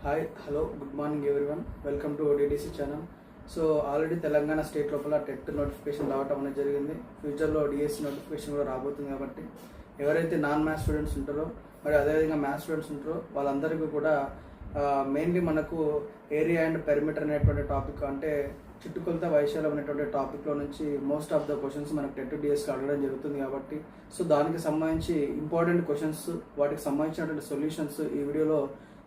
Hi hello good morning everyone, welcome to ODDC channel. So already Telangana state లోపల TET notification రావటం అనేది జరిగింది. ఫ్యూచర్లో డిఎస్సి నోటిఫికేషన్ కూడా రాబోతుంది. కాబట్టి ఎవరైతే నాన్ మ్యాథ్స్ స్టూడెంట్స్ ఉంటారో మరి అదేవిధంగా మ్యాథ్స్ స్టూడెంట్స్ ఉంటారో వాళ్ళందరికీ కూడా మెయిన్లీ మనకు ఏరియా అండ్ పెరిమీటర్ అనేటువంటి టాపిక్, అంటే చుట్టుకొలత వైశాల్యం అనేటువంటి టాపిక్లో నుంచి మోస్ట్ ఆఫ్ ద క్వశ్చన్స్ మనకు టెట్ డిఎస్కి అడగడం జరుగుతుంది. కాబట్టి సో దానికి సంబంధించి ఇంపార్టెంట్ క్వశ్చన్స్, వాటికి సంబంధించినటువంటి సొల్యూషన్స్ ఈ వీడియోలో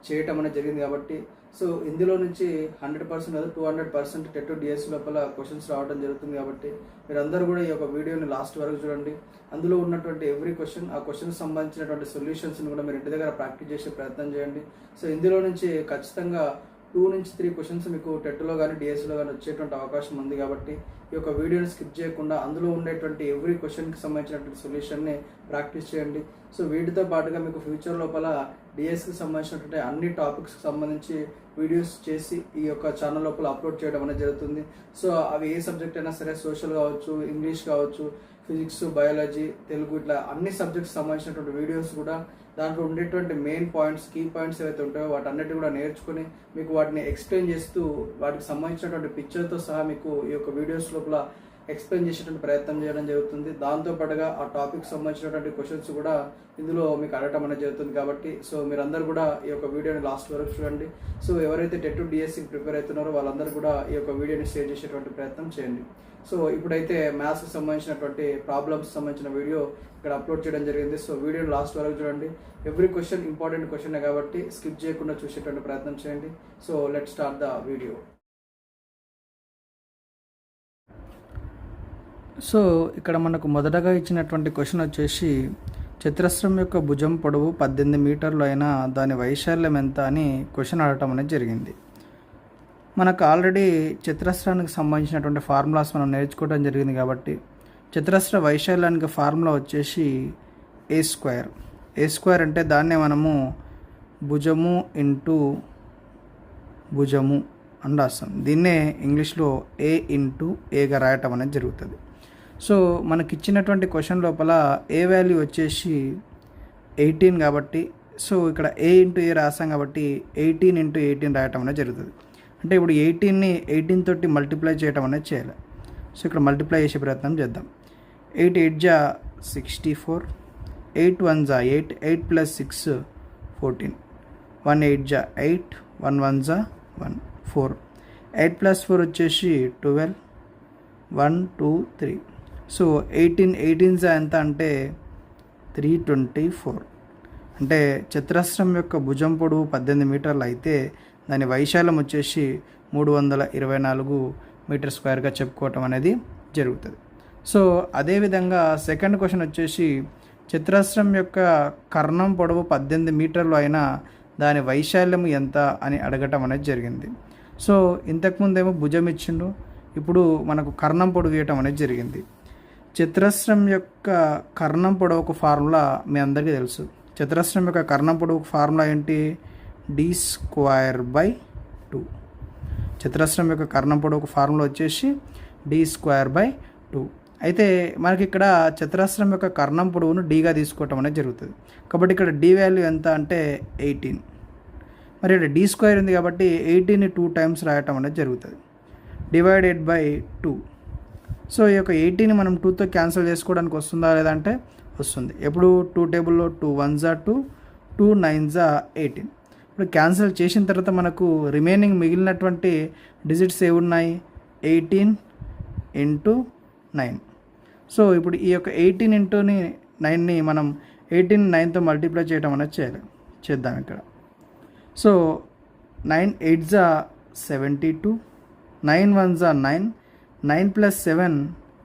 చేయటం అనేది జరిగింది. కాబట్టి సో ఇందులో నుంచి 100% కాదు 200% టెట్ డిఎస్ లోపల క్వశ్చన్స్ రావడం జరుగుతుంది. కాబట్టి మీరందరూ కూడా ఈ యొక్క వీడియోని లాస్ట్ వరకు చూడండి. అందులో ఉన్నటువంటి ఎవ్రీ క్వశ్చన్, ఆ క్వశ్చన్కి సంబంధించినటువంటి సొల్యూషన్స్ని కూడా మీరు ఇంటి దగ్గర ప్రాక్టీస్ చేసే ప్రయత్నం చేయండి. సో ఇందులో నుంచి ఖచ్చితంగా 2 నుంచి 3 క్వశ్చన్స్ మీకు టెట్లో కానీ డిఎస్లో కానీ వచ్చేటువంటి అవకాశం ఉంది. కాబట్టి ఈ యొక్క వీడియోని స్కిప్ చేయకుండా అందులో ఉండేటువంటి ఎవ్రీ క్వశ్చన్కి సంబంధించినటువంటి సొల్యూషన్ని ప్రాక్టీస్ చేయండి. సో వీటితో పాటుగా మీకు ఫ్యూచర్ లోపల డిఎస్కి సంబంధించినటువంటి అన్ని టాపిక్స్కి సంబంధించి వీడియోస్ చేసి ఈ యొక్క ఛానల్ లోపల అప్లోడ్ చేయడం అనేది జరుగుతుంది. సో అవి ఏ సబ్జెక్ట్ అయినా సరే, సోషల్ కావచ్చు, ఇంగ్లీష్ కావచ్చు, ఫిజిక్స్, బయాలజీ, తెలుగు, ఇట్లా అన్ని సబ్జెక్ట్స్ సంబంధించినటువంటి వీడియోస్ కూడా దాంట్లో ఉండేటువంటి మెయిన్ పాయింట్స్, కీ పాయింట్స్ ఏవైతే ఉంటాయో వాటన్నిటి కూడా నేర్చుకుని మీకు వాటిని ఎక్స్ప్లెయిన్ చేస్తూ వాటికి సంబంధించినటువంటి పిక్చర్తో సహా మీకు ఈ యొక్క వీడియోస్ లోపల ఎక్స్ప్లెయిన్ చేసేటువంటి ప్రయత్నం చేయడం జరుగుతుంది. దాంతోపాటుగా ఆ టాపిక్ సంబంధించినటువంటి క్వశ్చన్స్ కూడా ఇందులో మీకు అడగటం అనేది జరుగుతుంది. కాబట్టి సో మీరందరూ కూడా ఈ యొక్క వీడియోని లాస్ట్ వరకు చూడండి. సో ఎవరైతే టెట్ డిఎస్సికి ప్రిపేర్ అవుతున్నారో వాళ్ళందరూ కూడా ఈ యొక్క వీడియోని షేర్ చేసేటువంటి ప్రయత్నం చేయండి. సో ఇప్పుడైతే మ్యాథ్స్కి సంబంధించినటువంటి ప్రాబ్లమ్స్ సంబంధించిన వీడియో ఇక్కడ అప్లోడ్ చేయడం జరిగింది. సో వీడియోని లాస్ట్ వరకు చూడండి. ఎవ్రీ క్వశ్చన్ ఇంపార్టెంట్ క్వశ్చన్ కాబట్టి స్కిప్ చేయకుండా చూసేటువంటి ప్రయత్నం చేయండి. So let start the video. So ఇక్కడ మనకు మొదటగా ఇచ్చినటువంటి క్వశ్చన్ వచ్చేసి, చతురస్రం యొక్క భుజం పొడవు 18 మీటర్లు అయినా దాని వైశాల్యం ఎంత అని క్వశ్చన్ అడగటం అనేది జరిగింది. మనకు ఆల్రెడీ చతురస్రానికి సంబంధించినటువంటి ఫార్ములాస్ మనం నేర్చుకోవడం జరిగింది. కాబట్టి చతురస్ర వైశాల్యానికి ఫార్ములా వచ్చేసి ఏ స్క్వేర్ అంటే దాన్నే మనము భుజము ఇంటూ భుజము అని రాస్తాం. దీన్నే ఇంగ్లీష్లో ఏ ఇంటూ ఏగా రాయటం అనేది జరుగుతుంది. సో మనకి ఇచ్చినటువంటి క్వశ్చన్ లోపల ఏ వాల్యూ వచ్చేసి 18 కాబట్టి సో ఇక్కడ ఏ ఇంటూ ఏ రాసాం కాబట్టి 18 ఇంటూ 18 రాయటం అనేది జరుగుతుంది. అంటే ఇప్పుడు 18ని 18 తోటి మల్టిప్లై చేయటం అనేది చేయాలి. సో ఇక్కడ మల్టిప్లై చేసే ప్రయత్నం చేద్దాం. 8 8 జా 64, 8 1 జా 8, 8 + 6 14, 1 8 జా 8, 1 1 జా 1 4, 8 + 4 వచ్చేసి 12, 1 2 3. సో 18 జా ఎంత అంటే 324. అంటే చతురస్రం యొక్క భుజం పొడవు 18 మీటర్లు అయితే దాని వైశాల్యం వచ్చేసి 324 మీటర్ స్క్వేర్గా చెప్పుకోవటం అనేది జరుగుతుంది. సో అదేవిధంగా సెకండ్ క్వశ్చన్ వచ్చేసి, చతురస్రం యొక్క కర్ణం పొడవు 18 మీటర్లు అయినా దాని వైశాల్యం ఎంత అని అడగటం అనేది జరిగింది. సో ఇంతకుముందేమో భుజం ఇచ్చిండు, ఇప్పుడు మనకు కర్ణం పొడవు ఇవ్వటం అనేది జరిగింది. చతురస్రం యొక్క కర్ణం పొడవుకు ఫార్ములా మీ అందరికీ తెలుసు. చతురస్రం యొక్క కర్ణం పొడవుకు ఫార్ములా ఏంటి? d²/2. చతురస్రం యొక్క కర్ణం పొడవుకు ఫార్ములా వచ్చేసి d²/2. అయితే మనకి ఇక్కడ చతురస్రం యొక్క కర్ణం పొడవును డీగా తీసుకోవటం అనేది జరుగుతుంది. కాబట్టి ఇక్కడ డి వాల్యూ ఎంత అంటే 18. మరి ఇక్కడ d² ఉంది కాబట్టి 18ని 2 టైమ్స్ రాయటం అనేది జరుగుతుంది. /2. సో ఈ యొక్క 18ని మనం 2తో క్యాన్సిల్ చేసుకోవడానికి వస్తుందా లేదంటే వస్తుంది. ఎప్పుడు 2 టేబుల్లో 2 1 జా 2, 2 9 జా 18. ఇప్పుడు క్యాన్సిల్ చేసిన తర్వాత మనకు రిమైనింగ్ మిగిలినటువంటి డిజిట్స్ ఏవి ఉన్నాయి? 18 × 9. సో ఇప్పుడు ఈ యొక్క 18 × 9ని మనం 18 9తో మల్టిప్లై చేయడం అనేది చేద్దాం ఇక్కడ. సో 9 8 జా 72, 9 1 జా 9, 9 + 7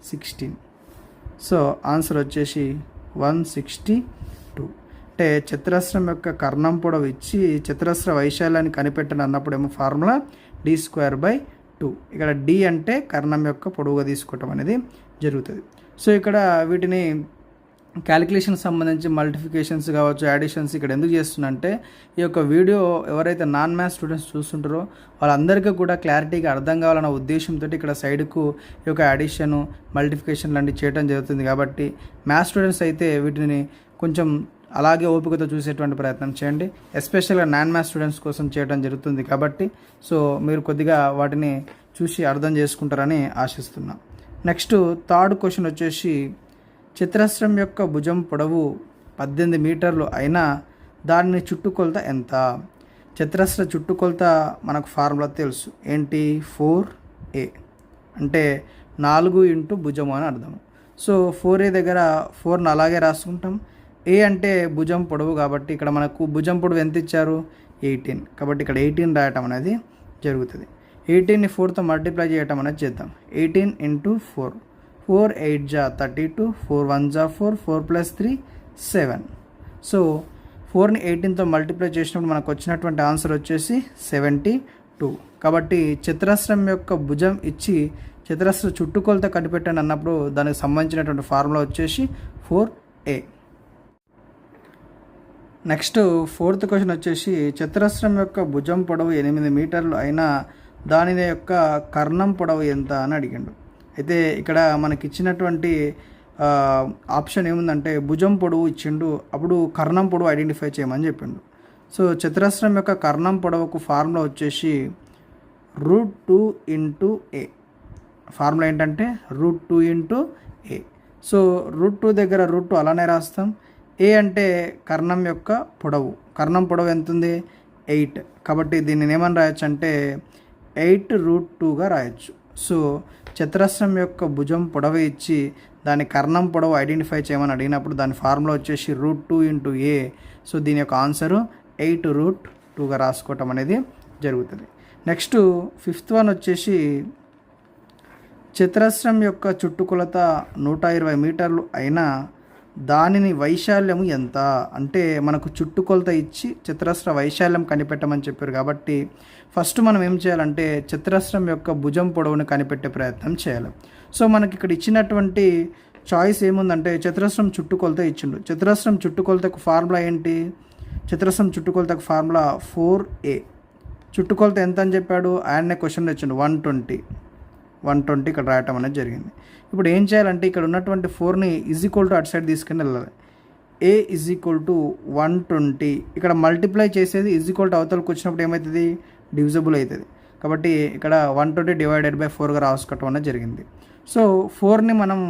16. సో ఆన్సర్ వచ్చేసి 162. అంటే చతురస్రం యొక్క కర్ణం పొడవు ఇచ్చి చతురస్ర వైశాల్యాన్ని కనిపెట్టండి అన్నప్పుడు ఏమో ఫార్ములా d²/2. ఇక్కడ డి అంటే కర్ణం యొక్క పొడవుగా తీసుకోవటం అనేది జరుగుతుంది. సో ఇక్కడ వీటిని క్యాలిక్యులేషన్ సంబంధించి మల్టిఫికేషన్స్ కావచ్చు, యాడిషన్స్ ఇక్కడ ఎందుకు చేస్తున్నంటే ఈ యొక్క వీడియో ఎవరైతే నాన్ మ్యాథ్స్ స్టూడెంట్స్ చూస్తుంటారో వాళ్ళందరికీ కూడా క్లారిటీగా అర్థం కావాలన్న ఉద్దేశంతో ఇక్కడ సైడ్కు ఈ యొక్క యాడిషన్, మల్టిఫికేషన్ లాంటివి చేయడం జరుగుతుంది. కాబట్టి మ్యాథ్స్ స్టూడెంట్స్ అయితే వీటిని కొంచెం అలాగే ఓపికతో చూసేటువంటి ప్రయత్నం చేయండి. ఎస్పెషల్గా నాన్ మ్యాథ్స్ స్టూడెంట్స్ కోసం చేయడం జరుగుతుంది కాబట్టి సో మీరు కొద్దిగా వాటిని చూసి అర్థం చేసుకుంటారని ఆశిస్తున్నాం. నెక్స్ట్ థర్డ్ క్వశ్చన్ వచ్చేసి చతురస్రం యొక్క భుజం పొడవు 18 మీటర్లు అయినా దాని చుట్టుకొలత ఎంత? చతురస్ర చుట్టుకొలత మనకు ఫార్ములా తెలుసు, ఏంటి? 4a అంటే 4 ఇంటూ భుజము అని అర్థం. సో 4a దగ్గర 4ను అలాగే రాసుకుంటాం. ఏ అంటే భుజం పొడవు కాబట్టి ఇక్కడ మనకు భుజం పొడవు ఎంత ఇచ్చారు? 18. కాబట్టి ఇక్కడ 18 రాయటం అనేది జరుగుతుంది. 18ని 4తో మల్టిప్లై చేయటం అనేది చేద్దాం. 18 ఇంటూ 4, 4 8 జా 32, 4 1 జా 4, 4 + 3 7. సో 4ని 18తో మల్టిప్లై చేసినప్పుడు మనకు వచ్చినటువంటి ఆన్సర్ వచ్చేసి 72. కాబట్టి చతురస్రం యొక్క భుజం ఇచ్చి చతురస్ర చుట్టుకొలత కనిపెట్టండి అన్నప్పుడు దానికి సంబంధించినటువంటి ఫార్ములా వచ్చేసి 4a. నెక్స్ట్ ఫోర్త్ క్వశ్చన్ వచ్చేసి చతురస్రం యొక్క భుజం పొడవు 8 మీటర్లు అయినా దాని యొక్క కర్ణం పొడవు ఎంత అని అడిగిండు. అయితే ఇక్కడ మనకి ఇచ్చినటువంటి ఆప్షన్ ఏముందంటే భుజం పొడవు ఇచ్చిండు, అప్పుడు కర్ణం పొడవు ఐడెంటిఫై చేయమని చెప్పిండు. సో చతురస్రం యొక్క కర్ణం పొడవుకు ఫార్ములా వచ్చేసి √2 ఇంటూ a. ఫార్ములా ఏంటంటే √2 ఇంటూ a. సో √2 దగ్గర √2 అలానే రాస్తాం. ఏ అంటే కర్ణం యొక్క పొడవు, కర్ణం పొడవు ఎంత ఉంది? 8. కాబట్టి దీన్ని ఏమని రాయొచ్చు అంటే 8√2గా రాయొచ్చు. సో చతురస్రం యొక్క భుజం పొడవు ఇచ్చి దాని కర్ణం పొడవు ఐడెంటిఫై చేయమని అడిగినప్పుడు దాని ఫార్ములా వచ్చేసి √2 ఇంటూ a. సో దీని యొక్క ఆన్సరు 8√2గా రాసుకోవటం అనేది జరుగుతుంది. నెక్స్ట్ ఫిఫ్త్ వన్ వచ్చేసి చతురస్రం యొక్క చుట్టుకొలత 120 మీటర్లు అయినా దానిని వైశాల్యము ఎంత? అంటే మనకు చుట్టుకొలత ఇచ్చి చతురస్ర వైశాల్యం కనిపెట్టమని చెప్పారు కాబట్టి ఫస్ట్ మనం ఏం చేయాలంటే చతురస్రం యొక్క భుజం పొడవును కనిపెట్టే ప్రయత్నం చేయాలి. సో మనకి ఇక్కడ ఇచ్చినటువంటి చాయిస్ ఏముందంటే చతురస్రం చుట్టుకొలత ఇచ్చిండు. చతురస్రం చుట్టుకొలతకు ఫార్ములా ఏంటి? చతురస్రం చుట్టుకొలతకు ఫార్ములా 4a. చుట్టుకొలత ఎంత అని చెప్పాడు? ఆయన్నే క్వశ్చన్ ఇచ్చిండు 120 ఇక్కడ రాయటం అనేది జరిగింది. ఇప్పుడు ఏం చేయాలంటే ఇక్కడ ఉన్నటువంటి 4ని = అటు సైడ్ తీసుకుని వెళ్ళాలి. a = 120. ఇక్కడ మల్టిప్లై చేసేది = అవతలకు వచ్చినప్పుడు ఏమవుతుంది? డివిజిబుల్ అవుతుంది. కాబట్టి ఇక్కడ 120/4గా రాసుకోవటం అనేది జరిగింది. సో 4ని మనం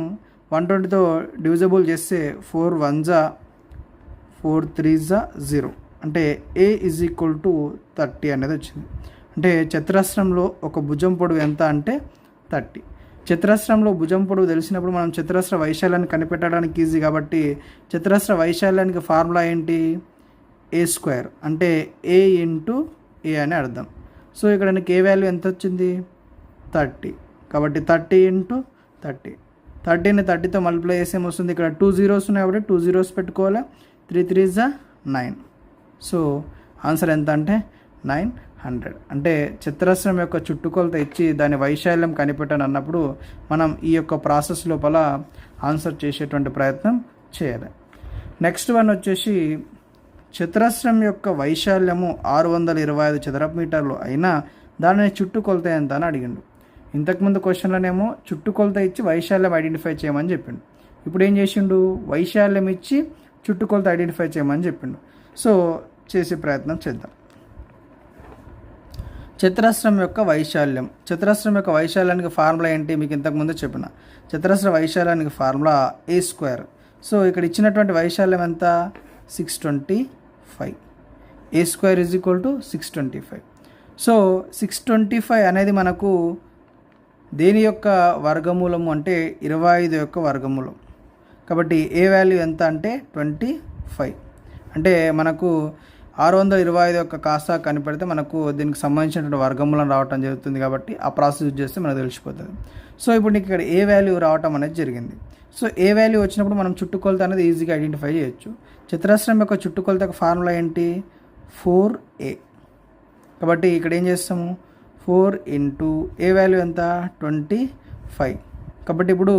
120తో డివిజిబుల్ చేస్తే 4 1 జా 4 3 జా 0 అంటే a = 30 అనేది వచ్చింది. అంటే చతురస్రంలో ఒక భుజం పొడవు ఎంత అంటే 30. చతురస్రంలో భుజం పొడవు తెలిసినప్పుడు మనం చతురస్ర వైశాల్యాన్ని కనిపెట్టడానికి ఈజీ కాబట్టి చతురస్ర వైశాల్యానికి ఫార్ములా ఏంటి? a² అంటే a ఇంటూ a అని అర్థం. సో ఇక్కడ నీకు ఏ వాల్యూ ఎంత వచ్చింది? 30. కాబట్టి 30 ఇంటూ 30. 30ని 30తో మల్టిప్లై చేస్తే ఏమొస్తుంది? ఇక్కడ 2 zeros ఉన్నాయి కాబట్టి 2 zeros పెట్టుకోవాలి. 3 3 జా 9. సో ఆన్సర్ ఎంత అంటే 900. అంటే చతురస్రం యొక్క చుట్టుకొలత ఇచ్చి దాని వైశాల్యం కనిపెట్టని అన్నప్పుడు మనం ఈ యొక్క ప్రాసెస్ లోపల ఆన్సర్ చేసేటువంటి ప్రయత్నం చేయాలి. నెక్స్ట్ వన్ వచ్చేసి చతురస్రం యొక్క వైశాల్యము 625 చదరపు మీటర్లు అయినా దానిని చుట్టుకొలత ఎంత అని అడిగిండు. ఇంతకుముందు క్వశ్చన్లోనేమో చుట్టుకొలత ఇచ్చి వైశాల్యం ఐడెంటిఫై చేయమని చెప్పిండు. ఇప్పుడు ఏం చేసిండు? వైశాల్యం ఇచ్చి చుట్టుకొలత ఐడెంటిఫై చేయమని చెప్పిండు. సో చేసే ప్రయత్నం చేద్దాం. చతురస్రం యొక్క వైశాల్యం. చతురస్రం యొక్క వైశాల్యానికి ఫార్ములా ఏంటి? మీకు ఇంతకుముందు చెప్పిన చతురస్ర వైశాల్యానికి ఫార్ములా a². సో ఇక్కడ ఇచ్చినటువంటి వైశాల్యం ఎంత? 625. a² = 625. సో 625 అనేది మనకు దేని యొక్క వర్గమూలము అంటే 25 యొక్క వర్గమూలం. కాబట్టి ఏ వాల్యూ ఎంత అంటే 25. అంటే మనకు 625 యొక్క కాస్త కనిపెడితే మనకు దీనికి సంబంధించినటువంటి వర్గమూలం రావటం జరుగుతుంది కాబట్టి ఆ ప్రాసెస్ యూజ్ చేస్తే మనకు తెలిసిపోతుంది. సో ఇప్పుడు నీకు ఇక్కడ ఏ వాల్యూ రావటం అనేది జరిగింది. సో ఏ వాల్యూ వచ్చినప్పుడు మనం చుట్టుకొలత అనేది ఈజీగా ఐడెంటిఫై చేయొచ్చు. చతురస్రం యొక్క చుట్టుకొలతకు ఫార్ములా ఏంటి? 4a. కాబట్టి ఇక్కడ ఏం చేస్తాము? 4 ఇంటూ ఏ వాల్యూ ఎంత? 25. కాబట్టి ఇప్పుడు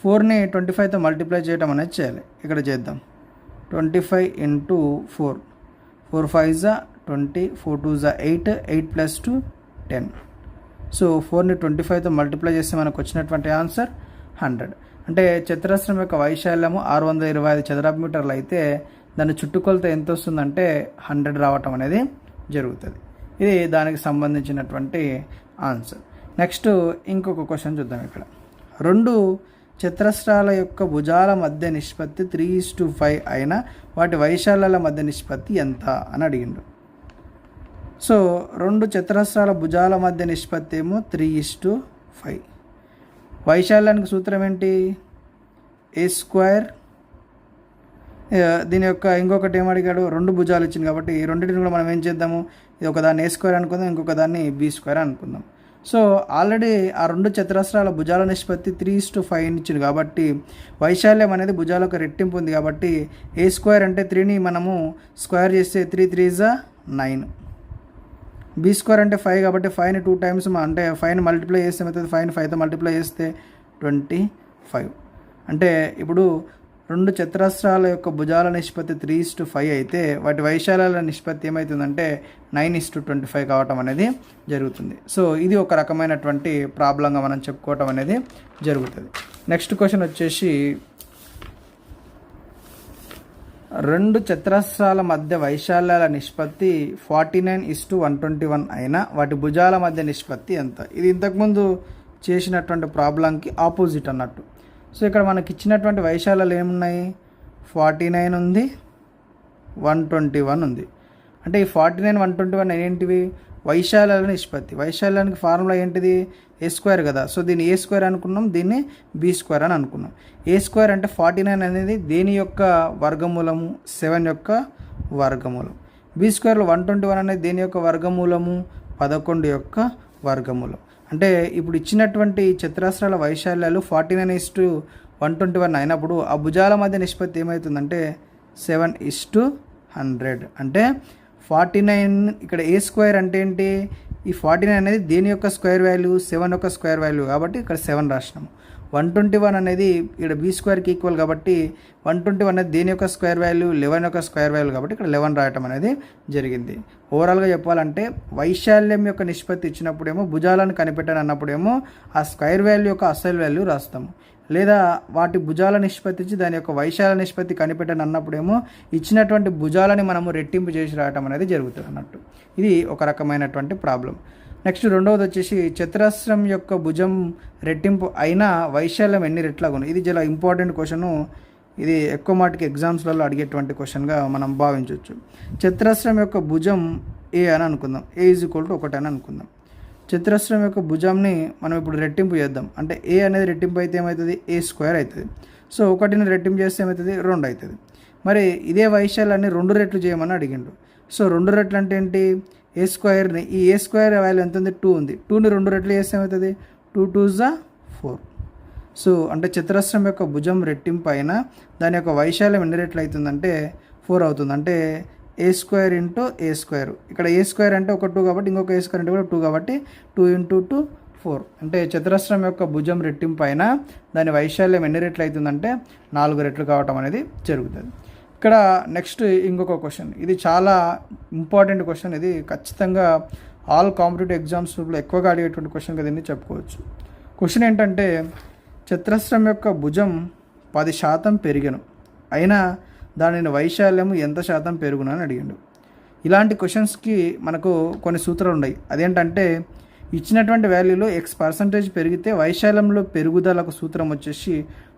4ని 25తో మల్టిప్లై చేయడం అనేది చేయాలి. ఇక్కడ చేద్దాం. 25 ఇంటూ 4, 4 5 జా 20, 4 2 జా 8, 8 + 2 10. సో 4ని 25తో మల్టిప్లై చేస్తే మనకు వచ్చినటువంటి ఆన్సర్ 100. అంటే చతురస్రం యొక్క వైశాల్యము 625 చదరపు మీటర్లు అయితే దాని చుట్టుకొలత ఎంత వస్తుందంటే 100 రావటం అనేది జరుగుతుంది. ఇది దానికి సంబంధించినటువంటి ఆన్సర్. నెక్స్ట్ ఇంకొక క్వశ్చన్ చూద్దాం. ఇక్కడ 2 చతురస్రాల యొక్క భుజాల మధ్య నిష్పత్తి 3:5 అయినా వాటి వైశాల్యాల మధ్య నిష్పత్తి ఎంత అని అడిగిండు. సో 2 చతురస్రాల భుజాల మధ్య నిష్పత్తి ఏమో 3:5. వైశాల్యానికి సూత్రం ఏంటి? ఏ స్క్వేర్. దీని యొక్క ఇంకొకటి ఏమడిగాడు? 2 భుజాలు ఇచ్చింది కాబట్టి ఈ రెండింటిని కూడా మనం ఏం చేద్దాము, ఇది ఒకదాన్ని ఏ స్క్వేర్ అనుకుందాం, ఇంకొక దాన్ని బి స్క్వేర్ అనుకుందాం. సో ఆల్రెడీ ఆ 2 చతురస్రాల భుజాల నిష్పత్తి 3:5 ఇచ్చింది కాబట్టి వైశాల్యం అనేది భుజాలకు రెట్టింపు ఉంది కాబట్టి ఏ స్క్వేర్ అంటే 3ని మనము స్క్వేర్ చేస్తే 3 3 9. బి స్క్వేర్ అంటే 5 కాబట్టి 5ని 2 టైమ్స్ అంటే 5ని మల్టిప్లై చేస్తే ఏమవుతుంది? 5ని 5తో మల్టిప్లై చేస్తే 25. అంటే ఇప్పుడు 2 చతురస్రాల యొక్క భుజాల నిష్పత్తి 3:5 అయితే వాటి వైశాల్యాల నిష్పత్తి ఏమవుతుందంటే 9:25 కావటం అనేది జరుగుతుంది. సో ఇది ఒక రకమైనటువంటి ప్రాబ్లంగా మనం చెప్పుకోవటం అనేది జరుగుతుంది. నెక్స్ట్ క్వశ్చన్ వచ్చేసి 2 చతురస్రాల మధ్య వైశాల్యాల నిష్పత్తి 49:121 అయినా వాటి భుజాల మధ్య నిష్పత్తి ఎంత? ఇది ఇంతకుముందు చేసినటువంటి ప్రాబ్లంకి ఆపోజిట్ అన్నట్టు. సో ఇక్కడ మనకి ఇచ్చినటువంటి వైశాల్యాలు ఏమున్నాయి? 49 ఉంది, 121 ఉంది. అంటే ఈ 49 121 ఏంటివి? వైశాల్యాల నిష్పత్తి. వైశాల్యానికి ఫార్ములా ఏంటిది? ఏ స్క్వేర్ కదా. సో దీన్ని ఏ స్క్వేర్ అనుకున్నాం, దీన్ని బి స్క్వేర్ అని అనుకున్నాం. ఏ స్క్వేర్ అంటే 49 అనేది దేని యొక్క వర్గమూలము? 7 యొక్క వర్గమూలం. బి స్క్వేర్లో 121 అనేది దేని యొక్క వర్గమూలము? 11 యొక్క వర్గమూలం. అంటే ఇప్పుడు ఇచ్చినటువంటి చతురస్రాల వైశాల్యాలు 49:121 అయినప్పుడు ఆ భుజాల మధ్య నిష్పత్తి ఏమవుతుందంటే 7:100. అంటే 49 ఇక్కడ ఏ స్క్వేర్ అంటే ఏంటి? ఈ 49 అనేది దేని యొక్క స్క్వేర్ వాల్యూ? 7 యొక్క స్క్వేర్ వాల్యూ కాబట్టి ఇక్కడ 7 రాసినాము. 121 అనేది ఇక్కడ బి స్క్వేర్కి ఈక్వల్ కాబట్టి 121 అనేది దేని యొక్క స్క్వేర్ వాల్యూ? 11 యొక్క స్క్వేర్ వాల్యూ కాబట్టి ఇక్కడ 11 రాయటం అనేది జరిగింది. ఓవరాల్గా చెప్పాలంటే వైశాల్యం యొక్క నిష్పత్తి ఇచ్చినప్పుడేమో భుజాలను కనిపెట్టాను అన్నప్పుడేమో ఆ స్క్వేర్ వాల్యూ యొక్క అసలు వాల్యూ రాస్తాము. లేదా వాటి భుజాల నిష్పత్తి ఇచ్చి దాని యొక్క వైశాల్య నిష్పత్తి కనిపెట్టాను అన్నప్పుడేమో ఇచ్చినటువంటి భుజాలని మనము రెట్టింపు చేసి రాయటం అనేది జరుగుతుంది అన్నట్టు. ఇది ఒక రకమైనటువంటి ప్రాబ్లం. నెక్స్ట్ రెండవది వచ్చేసి చతురస్రం యొక్క భుజం రెట్టింపు అయినా వైశాల్యం ఎన్ని రెట్లాగును? ఇది చాలా ఇంపార్టెంట్ క్వశ్చను. ఇది ఎక్కువ మాటికి ఎగ్జామ్స్లలో అడిగేటువంటి క్వశ్చన్గా మనం భావించవచ్చు. చతురస్రం యొక్క భుజం ఏ అని అనుకుందాం. ఏ ఈజ్ ఈక్వల్ టు 1 అని అనుకుందాం. చతురస్రం యొక్క భుజంని మనం ఇప్పుడు రెట్టింపు చేద్దాం. అంటే ఏ అనేది రెట్టింపు అయితే ఏమవుతుంది? ఏ స్క్వేర్ అవుతుంది. సో 1ని రెట్టింపు చేస్తే ఏమవుతుంది? 2 అవుతుంది. మరి ఇదే వైశాల్యాన్ని 2 రెట్లు చేయమని అడిగిండు. సో 2 రెట్లు అంటే ఏంటి? ఏ స్క్వేర్ని ఈ ఏ స్క్వేర్ వాల్యూ ఎంత ఉంది? 2 ఉంది. 2ని 2 రెట్లు చేస్తే ఏమవుతుంది? 2 2 4. సో అంటే చతురస్రం యొక్క భుజం రెట్టింపు అయినా దాని యొక్క వైశాల్యం ఎన్ని రెట్లు అవుతుందంటే 4 అవుతుంది. అంటే ఏ స్క్వేర్ ఇంటూ ఏ స్క్వేర్. ఇక్కడ ఏ స్క్వేర్ అంటే ఒక 2 కాబట్టి ఇంకొక ఏ స్క్వేర్ అంటే కూడా 2 కాబట్టి 2 × 2 4. అంటే చతురస్రం యొక్క భుజం రెట్టింపు అయినా దాని వైశాల్యం ఎన్ని రెట్లు అవుతుందంటే 4 రెట్లు కావటం అనేది జరుగుతుంది. ఇక్కడ నెక్స్ట్ ఇంకొక క్వశ్చన్. ఇది చాలా ఇంపార్టెంట్ క్వశ్చన్. ఇది ఖచ్చితంగా ఆల్ కాంపిటేటివ్ ఎగ్జామ్స్లో ఎక్కువగా అడిగేటువంటి క్వశ్చన్ కదా దీన్ని చెప్పుకోవచ్చు. క్వశ్చన్ ఏంటంటే చతురస్రం యొక్క భుజం 10% పెరిగను అయినా దానిని వైశాల్యము ఎంత శాతం పెరుగును అని అడిగిండు. ఇలాంటి క్వశ్చన్స్కి మనకు కొన్ని సూత్రాలు ఉన్నాయి. అదేంటంటే ఇచ్చినటువంటి వాల్యూలో x% పెరిగితే వైశాల్యంలో పెరుగుదలకు సూత్రం వచ్చేసి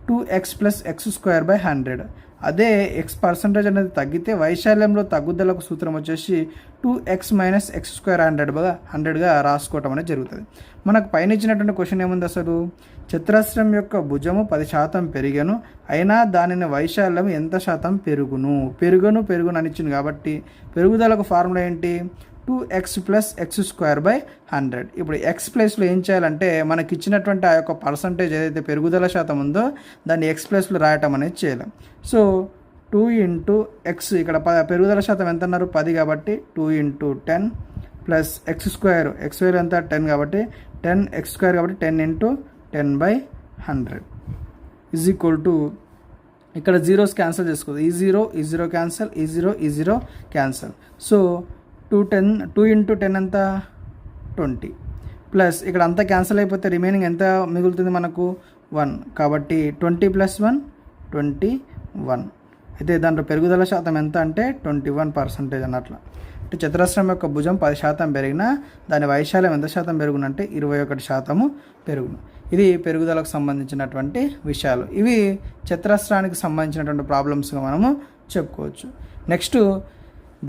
2x + x²/100. అదే x% అనేది తగ్గితే వైశాల్యంలో తగ్గుదలకు సూత్రం వచ్చేసి 2x - x²/100గా రాసుకోవటం అనేది జరుగుతుంది. మనకు పైన ఇచ్చినటువంటి క్వశ్చన్ ఏముంది? అసలు చతురస్రం యొక్క భుజము 10% పెరిగను అయినా దానిని వైశాల్యం ఎంత శాతం పెరుగును అని ఇచ్చింది కాబట్టి పెరుగుదలకు ఫార్ములా ఏంటి? 2x + x²/100. ఇప్పుడు x ప్లేస్లో ఏం చేయాలంటే మనకి ఇచ్చినటువంటి ఆ యొక్క పర్సంటేజ్ ఏదైతే పెరుగుదల శాతం ఉందో దాన్ని x ప్లేస్లో రాయటం అనేది చేయాలి. సో 2 × x, ఇక్కడ పెరుగుదల శాతం ఎంత అన్నారు? 10 కాబట్టి 2 × 10 + x². x వాల్యూ ఎంత? 10 కాబట్టి 10x² కాబట్టి 10 × 10/100 ఈజ్ ఈక్వల్ టు ఇక్కడ జీరోస్ క్యాన్సిల్ చేసుకోదు. ఈ జీరో క్యాన్సిల్, ఈ జీరో క్యాన్సిల్. సో 2 × 10 ఎంత? 20 ప్లస్ ఇక్కడ అంతా క్యాన్సిల్ అయిపోతే రిమైనింగ్ ఎంత మిగులుతుంది మనకు? 1. కాబట్టి 20 + 1 21 అయితే దాంట్లో పెరుగుదల శాతం ఎంత అంటే 21% అన్నట్లు. అంటే చతురస్రం యొక్క భుజం 10% పెరిగినా దాని వైశాల్యం ఎంత శాతం పెరుగునంటే 21% పెరుగును. ఇది పెరుగుదలకు సంబంధించినటువంటి విషయాలు. ఇవి చతురస్రానికి సంబంధించినటువంటి ప్రాబ్లమ్స్గా మనము చెప్పుకోవచ్చు. నెక్స్ట్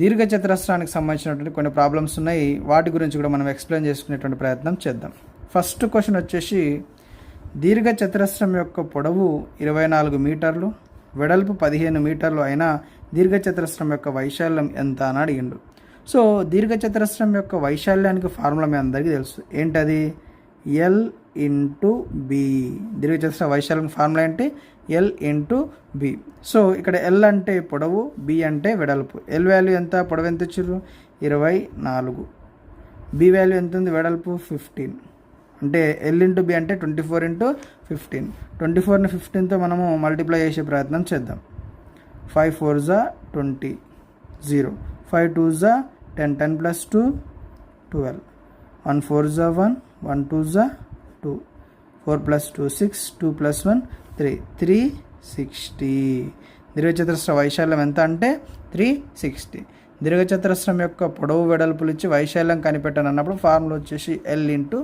దీర్ఘ చతురస్రానికి సంబంధించినటువంటి కొన్ని ప్రాబ్లమ్స్ ఉన్నాయి. వాటి గురించి కూడా మనం ఎక్స్ప్లెయిన్ చేసుకునేటువంటి ప్రయత్నం చేద్దాం. ఫస్ట్ క్వశ్చన్ వచ్చేసి దీర్ఘ చతురస్రం యొక్క పొడవు 24 మీటర్లు, వెడల్పు 15 మీటర్లు అయినా దీర్ఘ చతురస్రం యొక్క వైశాల్యం ఎంత అని అడిగిండు. సో దీర్ఘ చతురస్రం యొక్క వైశాల్యానికి ఫార్ములా మీ అందరికీ తెలుసు. ఏంటది? L into B. దీర్ఘ చతురస్ర వైశాల్యం ఫార్ములా ఏంటి? L into B. సో ఇక్కడ ఎల్ అంటే పొడవు, బి అంటే వెడల్పు. ఎల్ వాల్యూ ఎంత? పొడవు ఎంత ఇచ్చారు? 24. బి వాల్యూ ఎంత ఉంది? వెడల్పు 15. అంటే ఎల్ ఇంటూ బి అంటే 24 ఇంటూ 15. 24ని 15తో మనము మల్టిప్లై చేసే ప్రయత్నం చేద్దాం. 5 4 జా 20, 0. 5 2 జా 10, 10 ప్లస్ 2 12. 1 4 జా 1, 1 2 జా 2, 4 ప్లస్ 2 6, 2 ప్లస్ 1 3, 360. దీర్ఘచతురస్ర వైశాల్యం ఎంత అంటే 360. దీర్ఘచతురస్రం యొక్క పొడవు వెడల్పులు ఇచ్చి వైశాల్యం కనిపెట్టాను అన్నప్పుడు ఫార్ములా వచ్చేసి ఎల్ ఇంటూ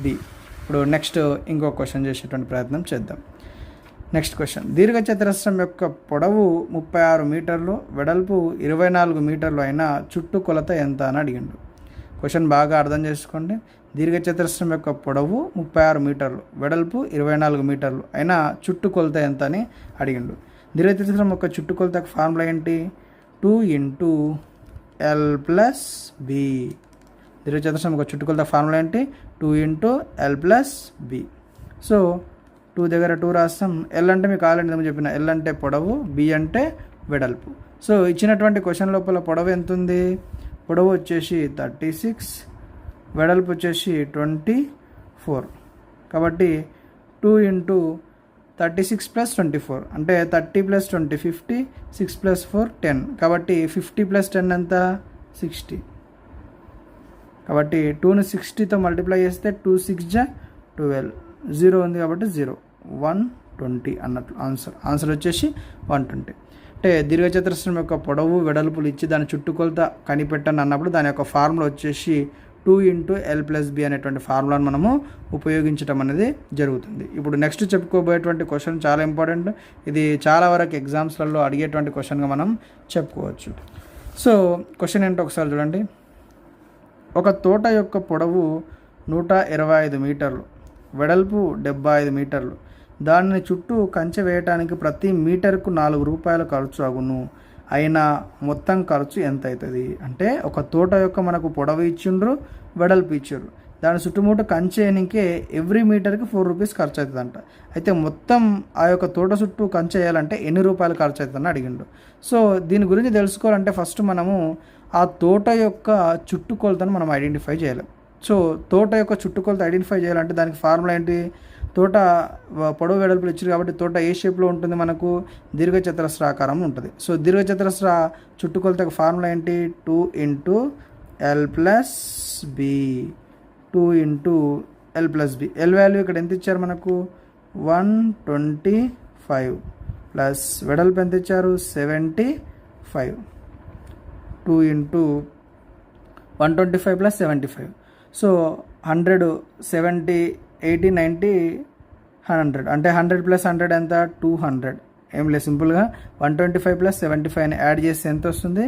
బి. ఇప్పుడు నెక్స్ట్ ఇంకో క్వశ్చన్ చేసేటువంటి ప్రయత్నం చేద్దాం. నెక్స్ట్ క్వశ్చన్, దీర్ఘచతురస్రం యొక్క పొడవు 36 మీటర్లు, వెడల్పు 24 మీటర్లు అయినా చుట్టు కొలత ఎంత అని అడిగిండు. క్వశ్చన్ బాగా అర్థం చేసుకోండి. దీర్ఘచతురస్రం యొక్క పొడవు 36 మీటర్లు, వెడల్పు 24 మీటర్లు అయినా చుట్టు కొలత ఎంత అని అడిగిండు. దీర్ఘచతురస్రం యొక్క చుట్టు కొలతకు ఫార్ములా ఏంటి? 2 ఇంటూ ఎల్ ప్లస్ బి. దీర్ఘచతురస్రం యొక్క చుట్టు కొలత ఫార్ములా ఏంటి? 2 into L plus B. So 2 దగ్గర 2 రాస్తాం. ఎల్ అంటే మీకు ఆల్రెడీ ఏమో చెప్పిన, ఎల్ అంటే పొడవు, బి అంటే వెడల్పు. సో ఇచ్చినటువంటి క్వశ్చన్ లోపల పొడవు ఎంత ఉంది? పొడవు వచ్చేసి 36, వెడల్పు వచ్చేసి 24. కాబట్టి 2 ఇంటూ 36 ప్లస్ 24 అంటే 30 ప్లస్ 20 50, 6 ప్లస్ 4 10. కాబట్టి 50 ప్లస్ 10 ఎంత? 60. కాబట్టి 2ని 60తో మల్టిప్లై చేస్తే 2 6 జా 12, 0 ఉంది కాబట్టి 0, 120 అన్నట్లు ఆన్సర్ వచ్చేసి 120. అంటే దీర్ఘచతురస్రం యొక్క పొడవు వెడల్పులు ఇచ్చి దాని చుట్టుకొలత కనిపెట్టని అన్నప్పుడు దాని యొక్క ఫార్ములా వచ్చేసి 2 ఇంటూ ఎల్ ప్లస్ బి అనేటువంటి ఫార్ములాను మనము ఉపయోగించడం అనేది జరుగుతుంది. ఇప్పుడు నెక్స్ట్ చెప్పుకోబోయేటువంటి క్వశ్చన్ చాలా ఇంపార్టెంట్. ఇది చాలా వరకు ఎగ్జామ్స్లలో అడిగేటువంటి క్వశ్చన్గా మనం చెప్పుకోవచ్చు. సో క్వశ్చన్ ఏంటో ఒకసారి చూడండి. ఒక తోట యొక్క పొడవు 125 మీటర్లు, వెడల్పు 75 మీటర్లు. దానిని చుట్టూ కంచె వేయటానికి ప్రతి మీటర్కు 4 రూపాయలు ఖర్చు అగును. అయినా మొత్తం ఖర్చు ఎంత అవుతుంది అంటే, ఒక తోట యొక్క మనకు పొడవు ఇచ్చిండ్రు, వెడల్పు ఇచ్చారు. దాని చుట్టుముట్టు కంచేయనికే ఎవ్రీ మీటర్కి 4 రూపీస్ ఖర్చు అవుతుందంట. అయితే మొత్తం ఆ యొక్క తోట చుట్టూ కంచె వేయాలంటే ఎన్ని రూపాయలు ఖర్చు అవుతుందని అడిగిండు. సో దీని గురించి తెలుసుకోవాలంటే ఫస్ట్ మనము ఆ తోట యొక్క చుట్టుకొలతను మనం ఐడెంటిఫై చేయాలి. సో తోట యొక్క చుట్టుకొలత ఐడెంటిఫై చేయాలంటే దానికి ఫార్ములా ఏంటి? తోట పొడవు వెడల్పులు ఇచ్చారు కాబట్టి తోట ఏ షేప్లో ఉంటుంది? మనకు దీర్ఘచతురస్రాకారం ఉంటుంది. సో దీర్ఘచతురస్ర చుట్టుకొలతకు ఫార్ములా ఏంటి? 2 into L plus B. 2 into L plus B. L value ఇక్కడ ఎంత ఇచ్చారు మనకు? 125 ప్లస్ వెడల్పు ఎంత ఇచ్చారు? 75. 2 ఇంటూ 125 ప్లస్ 75. సో 100, 70, 80, 90, 100 అంటే 100 ప్లస్ 100 ఎంత? 200. ఏం లేదు, సింపుల్గా 125 ప్లస్ 75ని యాడ్ చేస్తే ఎంత వస్తుంది?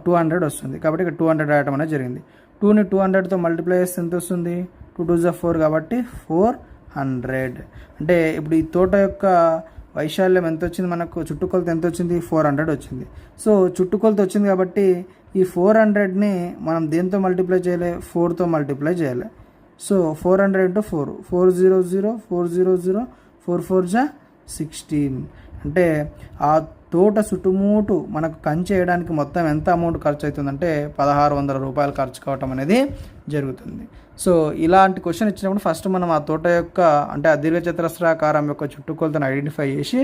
200 వస్తుంది. కాబట్టి ఇక్కడ 200 రాయటం అనేది జరిగింది. 2ని 200తో మల్టిప్లై చేస్తే ఎంత వస్తుంది? 2 2 4 కాబట్టి 400. అంటే ఇప్పుడు ఈ తోట యొక్క వైశాల్యం ఎంత వచ్చింది? మనకు చుట్టుకొలత ఎంత వచ్చింది? 400 వచ్చింది. సో చుట్టుకొలత వచ్చింది కాబట్టి ఈ 400ని మనం దేంతో మల్టిప్లై చేయాలి? 4తో మల్టిప్లై చేయాలి. సో 400 ఇంటూ 4, 400, 400, 4 4 జా 16. అంటే ఆ తోట చుట్టుముట్టు మనకు కంచె వేయడానికి మొత్తం ఎంత అమౌంట్ ఖర్చు అవుతుందంటే 1600 రూపాయలు ఖర్చు కావటం అనేది జరుగుతుంది. సో ఇలాంటి క్వశ్చన్ ఇచ్చినప్పుడు ఫస్ట్ మనం ఆ తోట యొక్క అంటే ఆ దీర్ఘచతురస్రాకారం యొక్క చుట్టుకొలతను ఐడెంటిఫై చేసి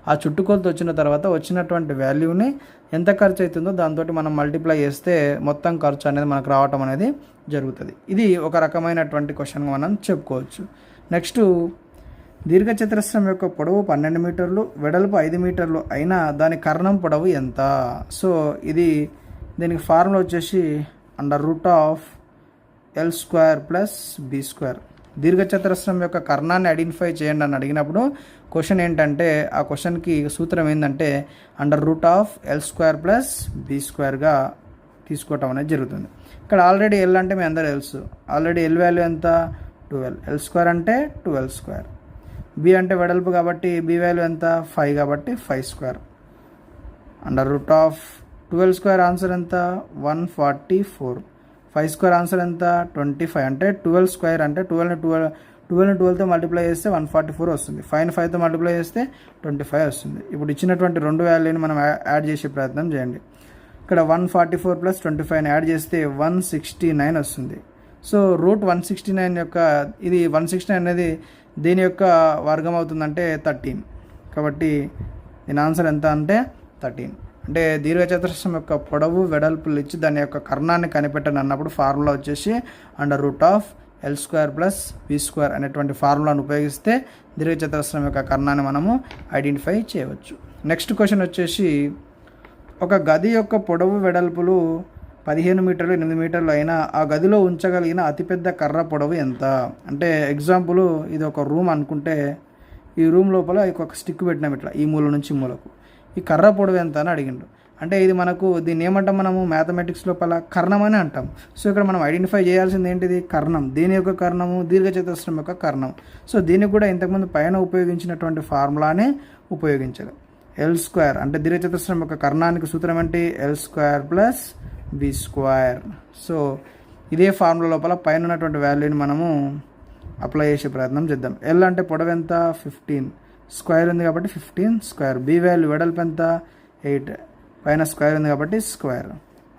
ఆ చుట్టుకొలత వచ్చిన తర్వాత వచ్చినటువంటి వాల్యూని ఎంత ఖర్చు అవుతుందో దాంతో మనం మల్టిప్లై చేస్తే మొత్తం ఖర్చు అనేది మనకు రావటం అనేది జరుగుతుంది. ఇది ఒక రకమైనటువంటి క్వశ్చన్గా మనం చెప్పుకోవచ్చు. నెక్స్ట్ దీర్ఘచతురస్రం యొక్క పొడవు 12 మీటర్లు, వెడల్పు 5 మీటర్లు అయినా దాని కర్ణం పొడవు ఎంత? సో దీనికి ఫార్ములా వచ్చేసి √L² ప్లస్ B². దీర్ఘచతురస్రం యొక్క కర్ణాన్ని ఐడెంటిఫై చేయండి అని అడిగినప్పుడు క్వశ్చన్ ఏంటంటే, ఆ క్వశ్చన్కి సూత్రం ఏంటంటే √L² ప్లస్ B²గా తీసుకోవటం అనేది జరుగుతుంది. ఇక్కడ ఆల్రెడీ L అంటే మీ అందరూ తెలుసు, ఆల్రెడీ L వాల్యూ ఎంత 12, L² అంటే 12². B అంటే వెడల్పు కాబట్టి B వాల్యూ ఎంత 5 కాబట్టి 5². √12² ఆన్సర్ ఎంత 144. 5² ఆన్సర్ ఎంత 25. అంటే 12² అంటే 12తో మల్టిప్లై చేస్తే 144 వస్తుంది. 5ని 5తో మల్టిప్లై చేస్తే 25 వస్తుంది. ఇప్పుడు ఇచ్చినటువంటి రెండు వాల్యూని మనం యాడ్ చేసే ప్రయత్నం చేయండి. ఇక్కడ 144 ప్లస్ 25ని యాడ్ చేస్తే 169 వస్తుంది. సో √169 యొక్క ఇది 169 అనేది దీని యొక్క వర్గం అవుతుందంటే 13. కాబట్టి దీని ఆన్సర్ ఎంత అంటే 13. అంటే దీర్ఘచతురస్రం యొక్క పొడవు వెడల్పులు ఇచ్చి దాని యొక్క కర్ణాన్ని కనిపెట్టని అన్నప్పుడు ఫార్ములా వచ్చేసి √L² ప్లస్ B² అనేటువంటి ఫార్ములాను ఉపయోగిస్తే దీర్ఘచతురస్రం యొక్క కర్ణాన్ని మనము ఐడెంటిఫై చేయవచ్చు. నెక్స్ట్ క్వశ్చన్ వచ్చేసి, ఒక గది యొక్క పొడవు వెడల్పులు 15 మీటర్లు 8 మీటర్లు అయినా ఆ గదిలో ఉంచగలిగిన అతిపెద్ద కర్ర పొడవు ఎంత? అంటే ఎగ్జాంపుల్ ఇది ఒక రూమ్ అనుకుంటే, ఈ రూమ్ లోపల ఒక స్టిక్ పెట్టినాం ఇట్లా ఈ మూల నుంచి మూలకు. ఈ కర్ర పొడవు ఎంత అని అడిగిండు. అంటే ఇది మనకు దీన్ని ఏమంటాం మనము మ్యాథమెటిక్స్ లోపల కర్ణం అని అంటాం. సో ఇక్కడ మనం ఐడెంటిఫై చేయాల్సింది ఏంటిది కర్ణం. దీని యొక్క కర్ణము దీర్ఘచతురస్రం యొక్క కర్ణం. సో దీనికి కూడా ఇంతకుముందు పైన ఉపయోగించినటువంటి ఫార్ములానే ఉపయోగించాలి. L² అంటే దీర్ఘచతురస్రం యొక్క కర్ణానికి సూత్రం ఏంటి L² ప్లస్ B². సో ఇదే ఫార్ములా లోపల పైన ఉన్నటువంటి వాల్యూని మనము అప్లై చేసే ప్రయత్నం చేద్దాం. L అంటే పొడవు ఎంత 15, స్క్వేర్ ఉంది కాబట్టి 15². B వాల్యూ వెడల్పు ఎంత 8, పైన స్క్వేర్ ఉంది కాబట్టి స్క్వేర్.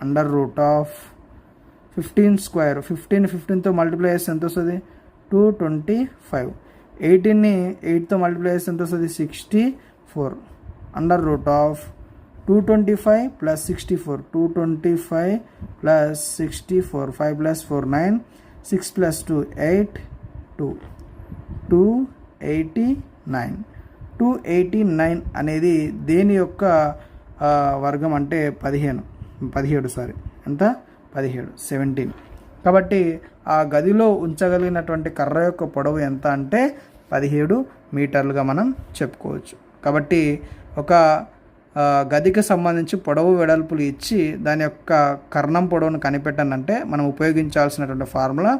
√15². 15తో మల్టిప్లై చేస్తే ఎంత వస్తుంది 225. 18ని 8తో మల్టిప్లై చేస్తే ఎంత వస్తుంది 64. √225 ప్లస్ 64. 225 ప్లస్ 64. 5 plus 4 9, 6 plus 2 8, 289. 289 అనేది దేని యొక్క వర్గం అంటే 17 ఎంత 17. కాబట్టి ఆ గదిలో ఉంచగలిగినటువంటి కర్ర యొక్క పొడవు ఎంత అంటే 17 మీటర్లుగా మనం చెప్పుకోవచ్చు. కాబట్టి ఒక గదికి సంబంధించి పొడవు వెడల్పులు ఇచ్చి దాని యొక్క కర్ణం పొడవును కనిపెట్టానంటే మనం ఉపయోగించాల్సినటువంటి ఫార్ములా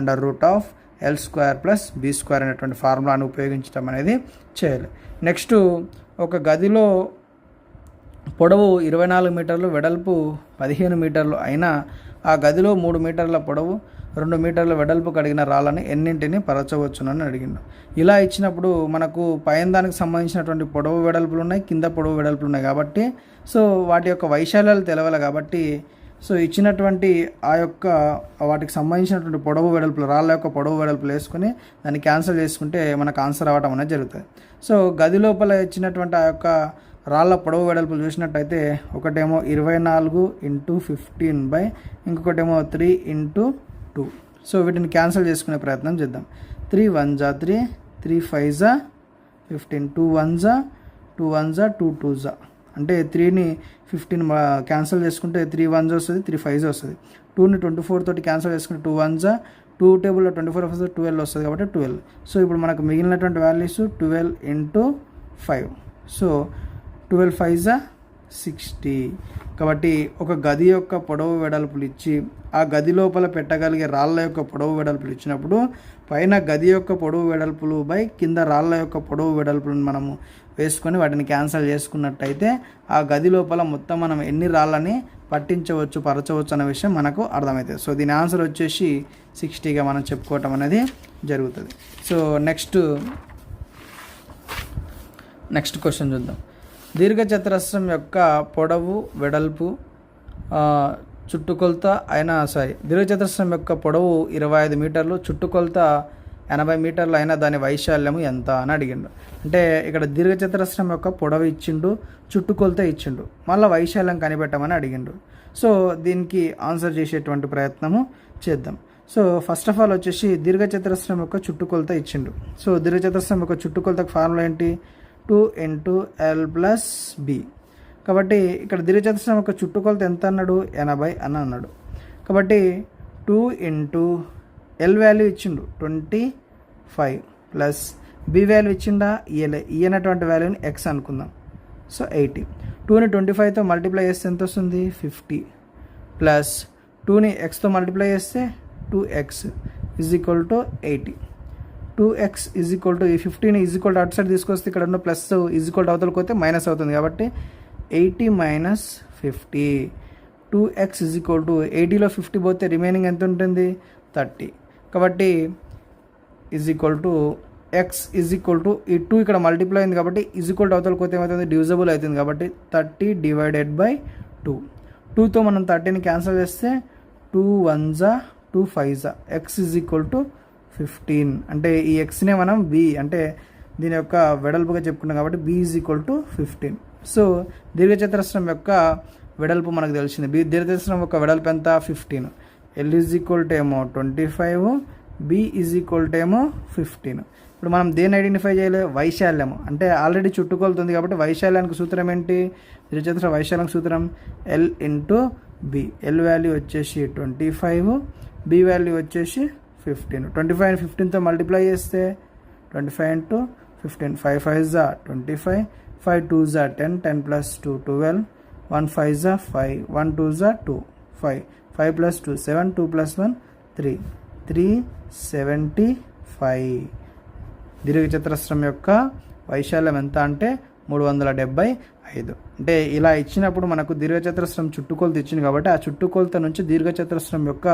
√L² ప్లస్ B² అనేటువంటి ఫార్ములాను ఉపయోగించడం అనేది చేయాలి. నెక్స్ట్, ఒక గదిలో పొడవు 24 మీటర్లు వెడల్పు 15 మీటర్లు అయినా ఆ గదిలో 3 మీటర్ల పొడవు 2 మీటర్ల వెడల్పు కలిగిన రాళ్ళని ఎన్నింటిని పరచవచ్చునని అడిగిండు. ఇలా ఇచ్చినప్పుడు మనకు పైన దానికి సంబంధించినటువంటి పొడవు వెడల్పులు ఉన్నాయి, కింద పొడవు వెడల్పులు ఉన్నాయి కాబట్టి సో వాటి యొక్క వైశాల్యాలు తెలవాలి. కాబట్టి సో ఇచ్చినటువంటి ఆ యొక్క వాటికి సంబంధించినటువంటి పొడవు వెడల్పులు రాళ్ళ యొక్క పొడవు వెడల్పులు వేసుకుని దాన్ని క్యాన్సిల్ చేసుకుంటే మనకు ఆన్సర్ అవ్వటం అనేది జరుగుతుంది. సో గది లోపల ఇచ్చినటువంటి ఆ యొక్క రాళ్ళ పొడవు వెడల్పులు చూసినట్టయితే ఒకటేమో 24 × 15 ఇంకొకటేమో 3 × 2. సో వీటిని క్యాన్సిల్ చేసుకునే ప్రయత్నం చేద్దాం. 3 1 = 3, 3 5 = 15, 2 1 = 2 1 = 2 2 = అంటే 3ని 15 క్యాన్సిల్ చేసుకుంటే 3 1 వస్తుంది, 3 5 వస్తుంది. 2ని 24 తోటి క్యాన్సిల్ చేసుకుంటే 2 1 = 2 టేబుల్లో 24 వస్తుంది, 12 వస్తుంది కాబట్టి 12. సో ఇప్పుడు మనకు మిగిలినటువంటి వాల్యూస్ 12 × 5. సో 12 5 = 60. కాబట్టి ఒక గది యొక్క పొడవు వెడల్పులు ఇచ్చి ఆ గది లోపల పెట్టగలిగే రాళ్ళ యొక్క పొడవు వెడల్పులు ఇచ్చినప్పుడు పైన గది యొక్క పొడవు వెడల్పులు కింద రాళ్ళ యొక్క పొడవు వెడల్పులను మనము వేసుకొని వాటిని క్యాన్సిల్ చేసుకున్నట్టయితే ఆ గది లోపల మొత్తం మనం ఎన్ని రాళ్ళని పట్టించవచ్చు పరచవచ్చు అనే విషయం మనకు అర్థమవుతుంది. సో దీని ఆన్సర్ వచ్చేసి 60గా మనం చెప్పుకోవటం అనేది జరుగుతుంది. సో నెక్స్ట్ క్వశ్చన్ చూద్దాం. దీర్ఘచతురస్రం యొక్క పొడవు వెడల్పు చుట్టుకొలత దీర్ఘచతురస్రం యొక్క పొడవు 25 మీటర్లు, చుట్టుకొలత 80 మీటర్లు అయినా దాని వైశాల్యము ఎంత అని అడిగిండు. అంటే ఇక్కడ దీర్ఘచతురస్రం యొక్క పొడవు ఇచ్చిండు, చుట్టుకొలత ఇచ్చిండు, మళ్ళీ వైశాల్యం కనిపెట్టమని అడిగిండు. సో దీనికి ఆన్సర్ చేసేటువంటి ప్రయత్నము చేద్దాం. సో ఫస్ట్ ఆఫ్ ఆల్ వచ్చేసి దీర్ఘచతురస్రం యొక్క చుట్టుకొలత ఇచ్చిండు. సో దీర్ఘచతురస్రం యొక్క చుట్టుకొలతకు ఫార్ములా ఏంటి? 2 × L + B. కాబట్టి ఇక్కడ దీర్ఘచతురస్రం యొక్క చుట్టుకొలత ఎంత అన్నాడు? 80 అని అన్నాడు. కాబట్టి 2 × L వాల్యూ ఇచ్చిండు 25 ప్లస్ B వాల్యూ ఇచ్చిండా? ఇయ్యనటువంటి వాల్యూని X అనుకుందాం. సో 80. 2ని 25తో మల్టిప్లై చేస్తే ఎంత వస్తుంది? 50 ప్లస్ 2ని Xతో మల్టిప్లై చేస్తే 2x = 80. 2x = ఈ 15 అటు సైడ్ తీసుకొస్తే ఇక్కడ ఉన్న ప్లస్ అవతలకి పోతే మైనస్ అవుతుంది. కాబట్టి 80 - 50. 2x = 80లో 50 పోతే రిమైనింగ్ ఎంత ఉంటుంది? 30. కాబట్టి x ఈ 2 ఇక్కడ మల్టిప్లై అయింది కాబట్టి అవతలకి పోతే ఏమవుతుంది? డివిజబుల్ అవుతుంది. కాబట్టి 30/2. 2తో మనం 30ని క్యాన్సిల్ చేస్తే 2 1s 2 5s. x = 15. అంటే ఈ ఎక్స్నే మనం b అంటే దీని యొక్క వెడల్పుగా చెప్పుకున్నాం కాబట్టి b = 15. సో దీర్ఘచతురస్రం యొక్క వెడల్పు మనకు తెలిసింది. దీర్ఘచతురస్రం యొక్క వెడల్పు ఎంత? 15. L = ఏమో 25, b ఏమో 15. ఇప్పుడు మనం దేన్ని ఐడెంటిఫై చేయలే? వైశాల్యము. అంటే ఆల్రెడీ చుట్టుకొలుతుంది కాబట్టి వైశాల్యానికి సూత్రం ఏంటి? దీర్ఘచతుర వైశాల్యానికి సూత్రం L × b. L వాల్యూ వచ్చేసి 25, b వాల్యూ వచ్చేసి 15. 25ని 15తో మల్టిప్లై చేస్తే 25 × 15. 5 5s 25, 5 2s 10, 10 + 2 12, 1 5s 5, 1 2s 2, 5, 5 + 2 7, 2 + 1 3, 375. దీర్ఘచతురస్రం యొక్క వైశాల్యం ఎంత అంటే 375. అంటే ఇలా ఇచ్చినప్పుడు మనకు దీర్ఘచతురస్రం చుట్టుకొలత ఇచ్చింది కాబట్టి ఆ చుట్టుకొలత నుంచి దీర్ఘచతురస్రం యొక్క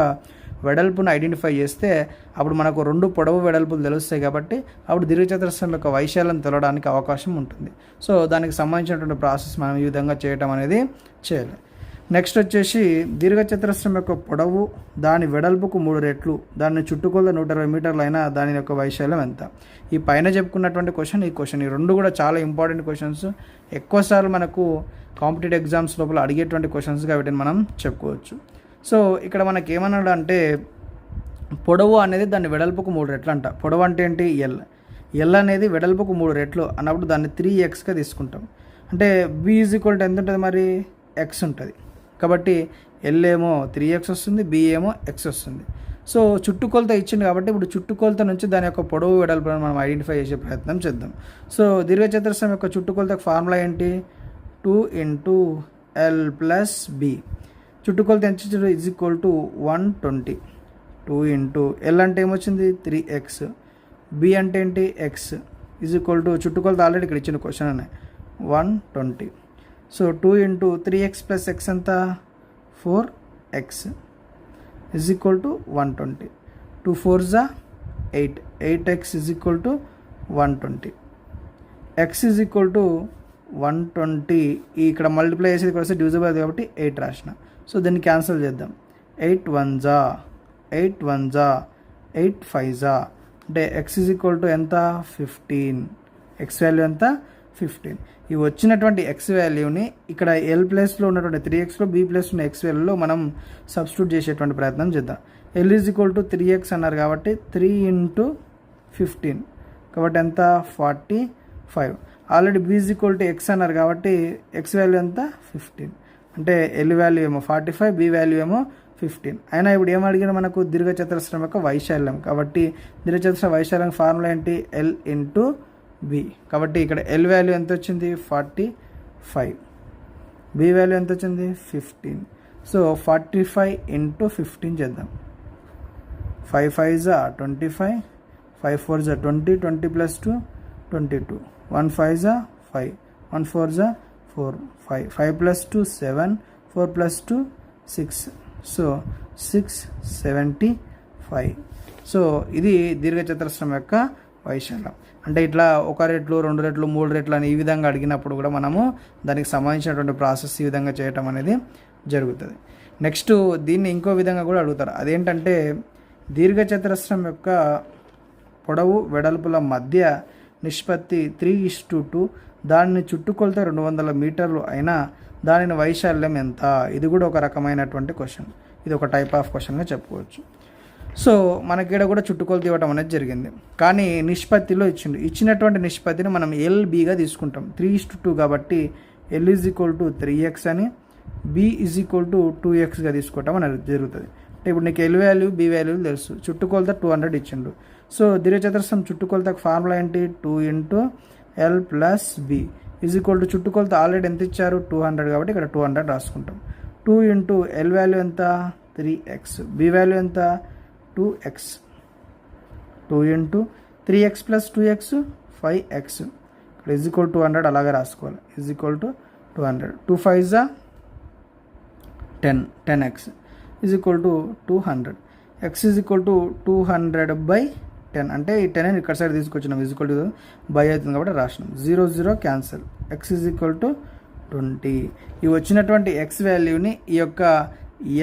వెడల్పును ఐడెంటిఫై చేస్తే అప్పుడు మనకు 2 పొడవు వెడల్పులు తెలుస్తాయి. కాబట్టి అప్పుడు దీర్ఘచతురస్రం యొక్క వైశాల్యం తెలవడానికి అవకాశం ఉంటుంది. సో దానికి సంబంధించినటువంటి ప్రాసెస్ మనం ఈ విధంగా చేయటం అనేది చేయాలి. నెక్స్ట్ వచ్చేసి దీర్ఘచతురస్రం యొక్క పొడవు దాని వెడల్పుకు 3 రెట్లు, దాని చుట్టుకొలత 120 మీటర్లు అయినా దాని యొక్క వైశాల్యం ఎంత? ఈ పైన చెప్పుకున్నటువంటి క్వశ్చన్, ఈ రెండు కూడా చాలా ఇంపార్టెంట్ క్వశ్చన్స్. ఎక్కువసార్లు మనకు కాంపిటేటివ్ ఎగ్జామ్స్ లోపల అడిగేటువంటి క్వశ్చన్స్గా వీటిని మనం చెప్పుకోవచ్చు. సో ఇక్కడ మనకి ఏమన్నాడు అంటే పొడవు అనేది దాని వెడల్పుకు 3 రెట్లు అంట. పొడవు అంటే ఏంటి? ఎల్ అనేది వెడల్పుకు 3 రెట్లు అన్నప్పుడు దాన్ని 3xగా తీసుకుంటాం. అంటే b = ఎంత ఉంటుంది? మరి x ఉంటుంది. కాబట్టి L ఏమో 3x వస్తుంది, B ఏమో x వస్తుంది. సో చుట్టుకొలత ఇచ్చింది కాబట్టి ఇప్పుడు చుట్టుకొలత నుంచి దాని యొక్క పొడవు వెడల్పులను మనం ఐడెంటిఫై చేసే ప్రయత్నం చేద్దాం. సో దీర్ఘచతురస్రం యొక్క చుట్టుకొలతకు ఫార్ములా ఏంటి? 2 × L + B. చుట్టుకొలత ఎంత = 120. 2 × L అంటే ఏమొచ్చింది? 3x. B అంటే ఏంటి? x = చుట్టుకొలత ఆల్రెడీ ఇక్కడ ఇచ్చిన క్వశ్చన్ ఉన్నాయి 120. సో 2 × 3x + x ఎంత? 4x = 120. 2 4s 8. 8x = 120. x = 120. ఇక్కడ మల్టిప్లై చేసేది కూడా డివిజిబుల్ అవుతుంది కాబట్టి 8 రాసిన. సో దీన్ని క్యాన్సిల్ చేద్దాం. 8 1s 8 1s 8 5s. అంటే x = ఎంత? 15. x వాల్యూ ఎంత? 15. ఈ వచ్చినటువంటి x వాల్యూని ఇక్కడ L ప్లేస్లో ఉన్నటువంటి 3xలో B ప్లేస్ ఉన్న x వాల్యూలో మనం సబ్స్టిట్యూట్ చేసేటువంటి ప్రయత్నం చేద్దాం. L = 3x అన్నారు కాబట్టి 3 × 15 కాబట్టి ఎంత? 45. ఆల్రెడీ B = x అన్నారు కాబట్టి x వాల్యూ ఎంత? 15. అంటే L వాల్యూ ఏమో 45, B వాల్యూ ఏమో 15. అయినా ఇప్పుడు ఏం అడిగినా మనకు దీర్ఘచతురస్రం యొక్క వైశాల్యం. కాబట్టి దీర్ఘచతురస్ర వైశాల్యం ఫార్ములా ఏంటి? L × B. కాబట్టి ఇక్కడ L వాల్యూ ఎంత వచ్చింది? 45. B వాల్యూ ఎంత వచ్చింది? 15. సో 45 × 15 చేద్దాం. 5 5s 25, 5 4s 20, 20 + 2 22, 1 5s 5, 1 4s 4, 5, 5 + 2 7, 4 + 2 6. So 675. So ఇది దీర్ఘచతురస్రం యొక్క వైశాల్యం. అంటే ఇట్లా 1 రెట్లు 2 రెట్లు 3 రెట్లు అని ఈ విధంగా అడిగినప్పుడు కూడా మనము దానికి సంబంధించినటువంటి ప్రాసెస్ ఈ విధంగా చేయటం అనేది జరుగుతుంది. నెక్స్ట్ దీన్ని ఇంకో విధంగా కూడా అడుగుతారు. అదేంటంటే దీర్ఘచతురస్రం యొక్క పొడవు వెడల్పుల మధ్య నిష్పత్తి 3:2, దానిని చుట్టుకొలత 200 మీటర్లు అయినా దానిని వైశాల్యం ఎంత? ఇది కూడా ఒక రకమైనటువంటి క్వశ్చన్. ఇది ఒక టైప్ ఆఫ్ క్వశ్చన్గా చెప్పుకోవచ్చు. సో మనకి ఇక్కడ కూడా చుట్టుకొలత ఇవ్వడం అనేది జరిగింది. కానీ నిష్పత్తిలో ఇచ్చినటువంటి నిష్పత్తిని మనం LBగా తీసుకుంటాం. 3:2 కాబట్టి L is equal to 3x అని, B ఈజ్ ఈక్వల్ టు 2xగా తీసుకోవటం అనేది జరుగుతుంది. అంటే ఇప్పుడు నీకు L వాల్యూ B వాల్యూ తెలుసు, చుట్టుకొలత 200 ఇచ్చిండు. సో దీర్ఘచతురస్రం చుట్టుకొలతకు ఫార్ములా ఏంటి? 2 × L + B is equal to చుట్టుకొలత ఆల్రెడీ ఎంత ఇచ్చారు? 200 కాబట్టి ఇక్కడ 200 రాసుకుంటాం. 2 × L వాల్యూ ఎంత? 3x, B వాల్యూ ఎంత? 2x. 2 × 3x + 2x 5x ఇక్కడ ఈజ్ ఈక్వల్ 200 అలాగే రాసుకోవాలి. Is equal to 200. 2 5 10, 10x is equal to 200. x is equal to 200/10 అంటే ఈ 10 ఇక్కడ సైడ్ తీసుకొచ్చినాం. ఈజ్ ఈక్వల్ టు బై అవుతుంది కాబట్టి రాసినాం. 0 0 cancel. x is equal to 20. ఇవి వచ్చినటువంటి x వాల్యూని ఈ యొక్క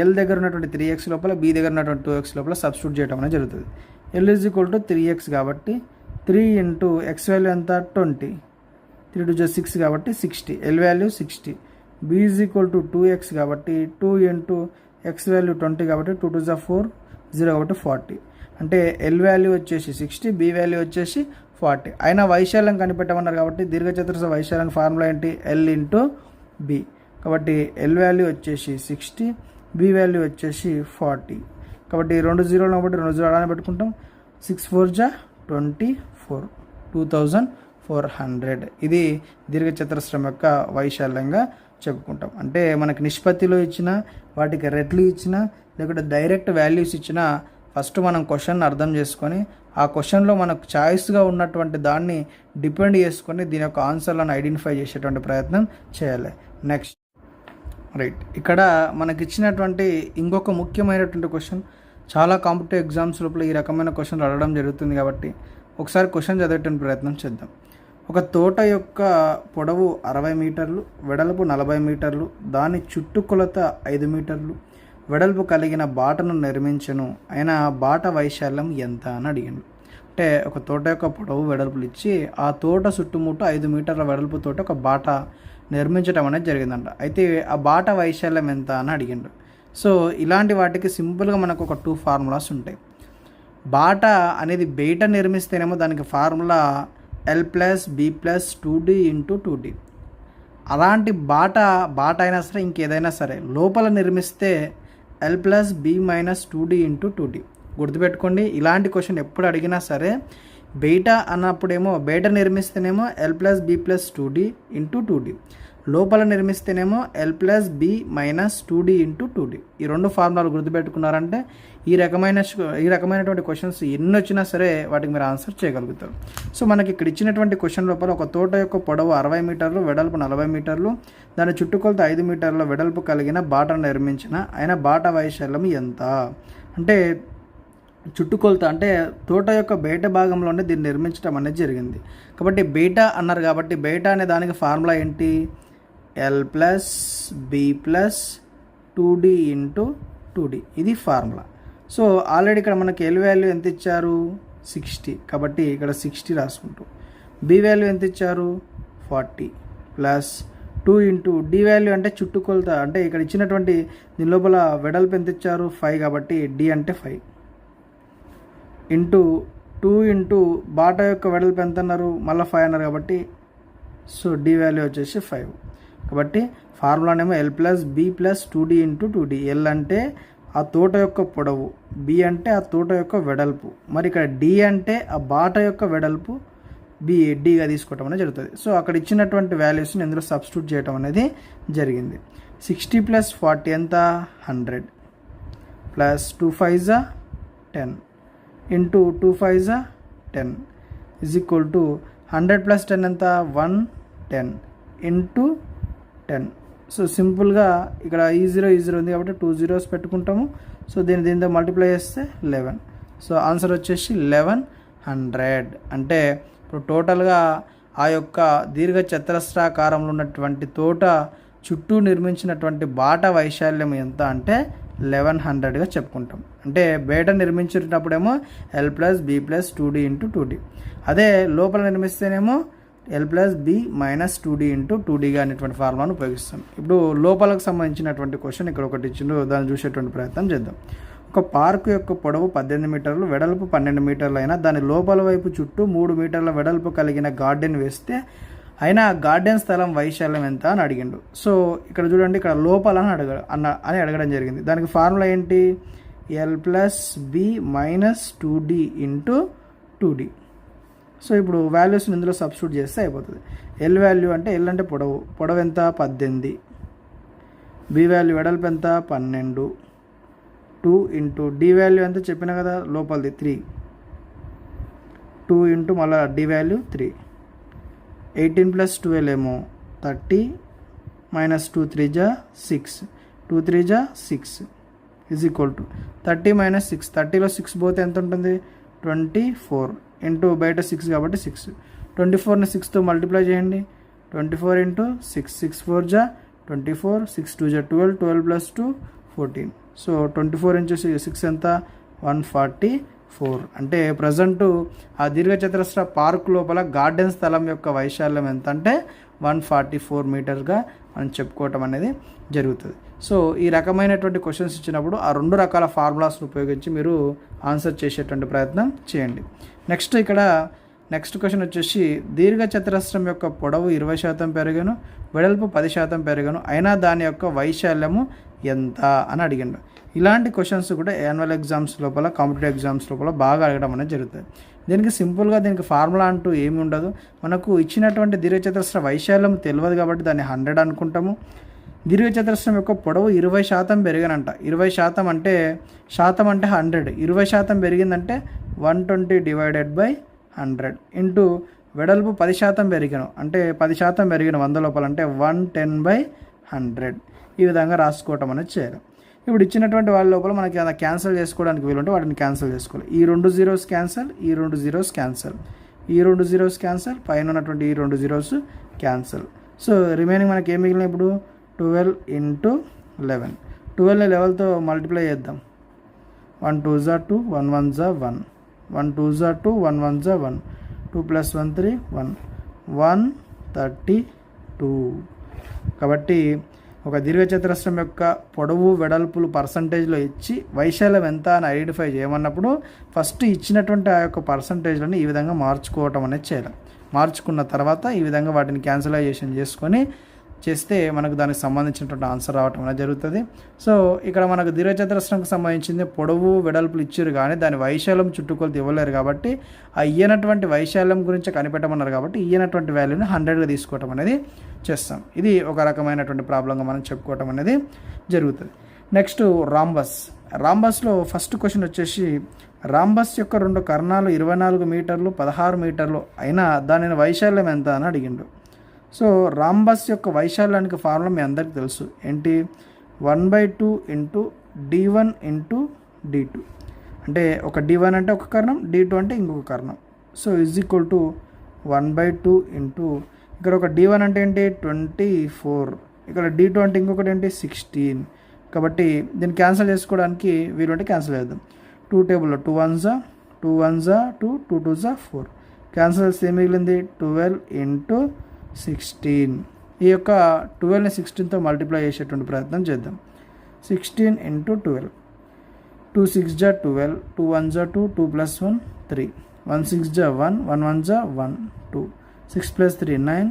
L దగ్గర ఉన్నటువంటి 3x లోపల, B దగ్గర ఉన్నటువంటి 2x లోపల సబ్స్టిట్యూట్ చేయడం అనేది జరుగుతుంది. L is equal to 3x కాబట్టి 3 × x వాల్యూ ఎంత? 20. 3 2 6 కాబట్టి 60. L value 60. B is equal to 2x కాబట్టి 2 × x వాల్యూ 20 కాబట్టి 2 2 4 0 కాబట్టి 40. అంటే L వాల్యూ వచ్చేసి 60, B వాల్యూ వచ్చేసి 40. అయినా వైశాల్యం కనిపెట్టమన్నారు కాబట్టి దీర్ఘచతురస్ర వైశాల్యం ఫార్ములా ఏంటి? L × B. కాబట్టి L వాల్యూ వచ్చేసి 60, B వాల్యూ వచ్చేసి 40. కాబట్టి 2 0 కాబట్టి 2 0 అలానే పెట్టుకుంటాం. 6 4 24, 2400. ఇది దీర్ఘచతురస్రం యొక్క వైశాల్యంగా చెప్పుకుంటాం. అంటే మనకి నిష్పత్తిలో ఇచ్చిన, వాటికి రెట్లు ఇచ్చిన, లేకపోతే డైరెక్ట్ వాల్యూస్ ఇచ్చిన, ఫస్ట్ మనం క్వశ్చన్ అర్థం చేసుకొని ఆ క్వశ్చన్లో మనకు చాయిస్గా ఉన్నటువంటి దాన్ని డిపెండ్ చేసుకొని దీని యొక్క ఆన్సర్లను ఐడెంటిఫై చేసేటువంటి ప్రయత్నం చేయాలి. నెక్స్ట్ రైట్, ఇక్కడ మనకి ఇచ్చినటువంటి ఇంకొక ముఖ్యమైనటువంటి క్వశ్చన్, చాలా కాంపిటేటివ్ ఎగ్జామ్స్ లోపల ఈ రకమైన క్వశ్చన్లు అడగడం జరుగుతుంది కాబట్టి ఒకసారి క్వశ్చన్ చదివేటువంటి ప్రయత్నం చేద్దాం. ఒక తోట యొక్క పొడవు 60 మీటర్లు, వెడల్పు 40 మీటర్లు, దాని చుట్టుకొలత 5 మీటర్లు, వెడల్పు కలిగిన బాటను నిర్మించను, అయినా బాట వైశాల్యం ఎంత అని అడిగాను. అంటే ఒక తోట యొక్క పొడవు వెడల్పులు ఇచ్చి ఆ తోట చుట్టుముట్టు 5 మీటర్ల వెడల్పు తోట ఒక బాట నిర్మించడం అనేది జరిగిందంట. అయితే ఆ బాట వైశాల్యం ఎంత అని అడిగిండు. సో ఇలాంటి వాటికి సింపుల్గా మనకు ఒక 2 ఫార్ములాస్ ఉంటాయి. బాట అనేది బయట నిర్మిస్తేనేమో దానికి formula L + B + 2D × 2D. అలాంటి బాట అయినా సరే ఇంకేదైనా సరే లోపల నిర్మిస్తే L + B - 2D × 2D. గుర్తుపెట్టుకోండి, ఇలాంటి క్వశ్చన్ ఎప్పుడు అడిగినా సరే బయట అన్నప్పుడేమో బయట నిర్మిస్తేనేమో L + B + 2D × 2D, లోపల నిర్మిస్తేనేమో L + B - 2D × 2D. ఈ 2 ఫార్ములాలు గుర్తుపెట్టుకున్నారంటే ఈ రకమైనటువంటి క్వశ్చన్స్ ఎన్ని వచ్చినా సరే వాటికి మీరు ఆన్సర్ చేయగలుగుతారు. సో మనకి ఇక్కడ ఇచ్చినటువంటి క్వశ్చన్ లోపల ఒక తోట యొక్క పొడవు 60 మీటర్లు, వెడల్పు 40 మీటర్లు, దాని చుట్టుకొలత 5 మీటర్ల వెడల్పు కలిగిన బాటను నిర్మించిన, అయినా బాట వైశాల్యం ఎంత అంటే చుట్టుకొలత అంటే తోట యొక్క బయట భాగంలోనే దీన్ని నిర్మించడం అనేది జరిగింది. కాబట్టి బయట అన్నారు కాబట్టి బయట అనే దానికి ఫార్ములా ఏంటి? L + B + 2D × 2D. ఇది ఫార్ములా. సో ఆల్రెడీ ఇక్కడ మనకి L వాల్యూ ఎంత ఇచ్చారు? 60 కాబట్టి ఇక్కడ 60 రాసుకుంటాం. B వాల్యూ ఎంత ఇచ్చారు? 40 + 2 × D వాల్యూ అంటే చుట్టుకొలత, అంటే ఇక్కడ ఇచ్చినటువంటి దీని లోపల వెడల్పు ఎంత ఇచ్చారు? 5 కాబట్టి D అంటే 5 × 2 × బాట యొక్క వెడల్పు ఎంత అన్నారు? మళ్ళీ 5 అన్నారు కాబట్టి సో D వాల్యూ వచ్చేసి 5. కాబట్టి ఫార్ములానేమో L + B + 2D × 2D. L అంటే ఆ తోట యొక్క పొడవు, B అంటే ఆ తోట యొక్క వెడల్పు, మరి ఇక్కడ D అంటే ఆ బాట యొక్క వెడల్పు, Dగా తీసుకోవటం అనేది జరుగుతుంది. సో అక్కడ ఇచ్చినటువంటి వాల్యూస్ని ఇందులో సబ్స్టిట్యూట్ చేయడం అనేది జరిగింది. 60 + 40 ఎంత? 100 + 2 5 10 × 2 5 10 = 100 + 10 ఎంత? 110 × 10. సో సింపుల్గా ఇక్కడ ఈ జీరో ఉంది కాబట్టి 2 zeros పెట్టుకుంటాము. సో దీంతో మల్టిప్లై చేస్తే 11. సో ఆన్సర్ వచ్చేసి 1100. అంటే ఇప్పుడు టోటల్గా ఆ యొక్క దీర్ఘ చతురస్రాకారంలో ఉన్నటువంటి తోట చుట్టూ నిర్మించినటువంటి బాట వైశాల్యం ఎంత అంటే 1100గా చెప్పుకుంటాం. అంటే బయట నిర్మించేటప్పుడేమో L + B + 2D × 2D, అదే లోపల నిర్మిస్తేనేమో L + B - 2D × 2Dగా అనేటువంటి ఫార్ములాను ఉపయోగిస్తాం. ఇప్పుడు లోపలకు సంబంధించినటువంటి క్వశ్చన్ ఇక్కడ ఒకటి ఇచ్చిండు, దాన్ని చూసేటువంటి ప్రయత్నం చేద్దాం. ఒక పార్కు యొక్క పొడవు 18 మీటర్లు, వెడల్పు 12 మీటర్లు అయినా దాని లోపల వైపు చుట్టూ 3 మీటర్ల వెడల్పు కలిగిన గార్డెన్ వేస్తే అయినా ఆ గార్డెన్ స్థలం వైశాల్యం ఎంత అని అడిగిండు. సో ఇక్కడ చూడండి, ఇక్కడ లోపల అని అడగడం జరిగింది. దానికి ఫార్ములా ఏంటి? L+B - 2D × 2D. సో ఇప్పుడు వాల్యూస్ని ఇందులో సబ్స్టిట్యూట్ చేస్తే అయిపోతుంది. L వాల్యూ అంటే L అంటే పొడవు ఎంత? 18. B వాల్యూ వెడల్పు ఎంత? 12. 2 × D వాల్యూ ఎంత చెప్పినా కదా, లోపలిది 3. 2 × మళ్ళీ D వాల్యూ 3. 18 + 12 ఏమో 30 - 2 3 = 6. 2 3 = 6 = 30 - 6. 30లో 6 పోతే ఎంత ఉంటుంది? 24 ఇంటూ బయట 6 కాబట్టి 6. 24ని 6తో మల్టిప్లై చేయండి. 24 × 6. 6 4 = 24. 6 2 = 12. 12 + 2 14. సో 24 × 6 ఎంత? 144. అంటే ప్రజెంటు ఆ దీర్ఘచతురస్ర పార్క్ లోపల గార్డెన్ స్థలం యొక్క వైశాల్యం ఎంత అంటే 144 మీటర్గా మనం చెప్పుకోవటం అనేది జరుగుతుంది. సో ఈ రకమైనటువంటి క్వశ్చన్స్ ఇచ్చినప్పుడు ఆ 2 రకాల ఫార్ములాస్ని ఉపయోగించి మీరు ఆన్సర్ చేసేటువంటి ప్రయత్నం చేయండి. నెక్స్ట్ క్వశ్చన్ వచ్చేసి, దీర్ఘచతురస్రం యొక్క పొడవు 20% పెరిగాను, వెడల్పు 10% పెరిగాను, అయినా దాని యొక్క వైశాల్యము ఎంత అని అడిగిండు. ఇలాంటి క్వశ్చన్స్ కూడా యాన్యువల్ ఎగ్జామ్స్ లోపల, కాంపిటేటివ్ ఎగ్జామ్స్ లోపల బాగా అడగడం అనేది జరుగుతుంది. దీనికి సింపుల్గా దీనికి ఫార్ములా అంటూ ఏమి ఉండదు. మనకు ఇచ్చినటువంటి దీర్ఘచతురస్ర వైశాల్యం తెలియదు కాబట్టి దాన్ని 100 అనుకుంటాము. దీర్ఘచతురస్రం యొక్క పొడవు 20% పెరిగానంట. 20% అంటే 100. 20% పెరిగిందంటే 120 / 100 ఇంటూ వెడల్పు 10% పెరిగాను అంటే 10% పెరిగిన 100 లోపల అంటే 110/100. ఈ విధంగా రాసుకోవటం అనేది చేయాలి. ఇప్పుడు ఇచ్చినటువంటి వాళ్ళ లోపల మనకి అలా క్యాన్సిల్ చేసుకోవడానికి వీలుంటే వాటిని క్యాన్సిల్ చేసుకోవాలి. ఈ 2 జీరోస్ క్యాన్సిల్, ఈ 2 జీరోస్ క్యాన్సిల్, ఈ 2 జీరోస్ క్యాన్సిల్, పైన ఉన్నటువంటి ఈ 2 జీరోస్ క్యాన్సిల్. సో రిమైనింగ్ మనకి ఏం మిగిలిన ఇప్పుడు 12 × 11. 12ని 11తో మల్టిప్లై చేద్దాం. 1 2 = 2, 1 1 = 1, 1 2 = 2, 1 1 = 1, 2 + 1 3, 1, 132. కాబట్టి ఒక దీర్ఘచతురస్రం యొక్క పొడవు వెడల్పులు పర్సంటేజ్లో ఇచ్చి వైశాల్యం ఎంత అని ఐడెంటిఫై చేయమన్నప్పుడు ఫస్ట్ ఇచ్చినటువంటి ఆ యొక్క పర్సంటేజ్లను ఈ విధంగా మార్చుకోవటం అనేది చేయాలి. మార్చుకున్న తర్వాత ఈ విధంగా వాటిని క్యాన్సిలైజేషన్ చేసుకొని చేస్తే మనకు దానికి సంబంధించినటువంటి ఆన్సర్ రావటం అనేది జరుగుతుంది. సో ఇక్కడ మనకు దీర్ఘచతురస్రంకి సంబంధించింది పొడవు వెడల్పులు ఇచ్చారు కానీ దాని వైశాల్యం చుట్టుకొలత ఇవ్వలేరు కాబట్టి ఆ ఇయ్యనటువంటి వైశాల్యం గురించి కనిపెట్టమన్నారు కాబట్టి ఇయ్యనటువంటి వాల్యూని 100గా తీసుకోవటం అనేది చేస్తాం. ఇది ఒక రకమైనటువంటి ప్రాబ్లంగా మనం చెప్పుకోవటం అనేది జరుగుతుంది. నెక్స్ట్ రాంబస్లో ఫస్ట్ క్వశ్చన్ వచ్చేసి, రాంబస్ యొక్క 2 కర్ణాలు 24 మీటర్లు 16 మీటర్లు అయినా దాని వైశాల్యం ఎంత అని అడిగిండు. సో రాంబస్ యొక్క వైశాల్యానికి ఫార్ములా మీ అందరికీ తెలుసు ఏంటి? 1/2 × d1 × d2. అంటే ఒక d1 అంటే ఒక కర్ణం, d2 అంటే ఇంకొక కర్ణం. సో = 1/2 ఇక్కడ ఒక d1 అంటే ఏంటి? 24. ఇక్కడ d2 అంటే ఇంకొకటి ఏంటి? 16. కాబట్టి దీన్ని క్యాన్సిల్ చేసుకోవడానికి వీలుంటే క్యాన్సిల్ చేద్దాం. 2 టేబుల్లో 2 1s 2 1s 2, 2 2s 4. క్యాన్సిల్ చేస్తే మిగిలింది 12 × 16. ఈ యొక్క 12ని 16తో మల్టిప్లై చేసేటువంటి ప్రయత్నం చేద్దాం. 16 × 12. 2 6 = 12, 2 1s 2, 2 + 1 3, 1 6 = 1, 1 1s 1, 2, 6 + 3 9,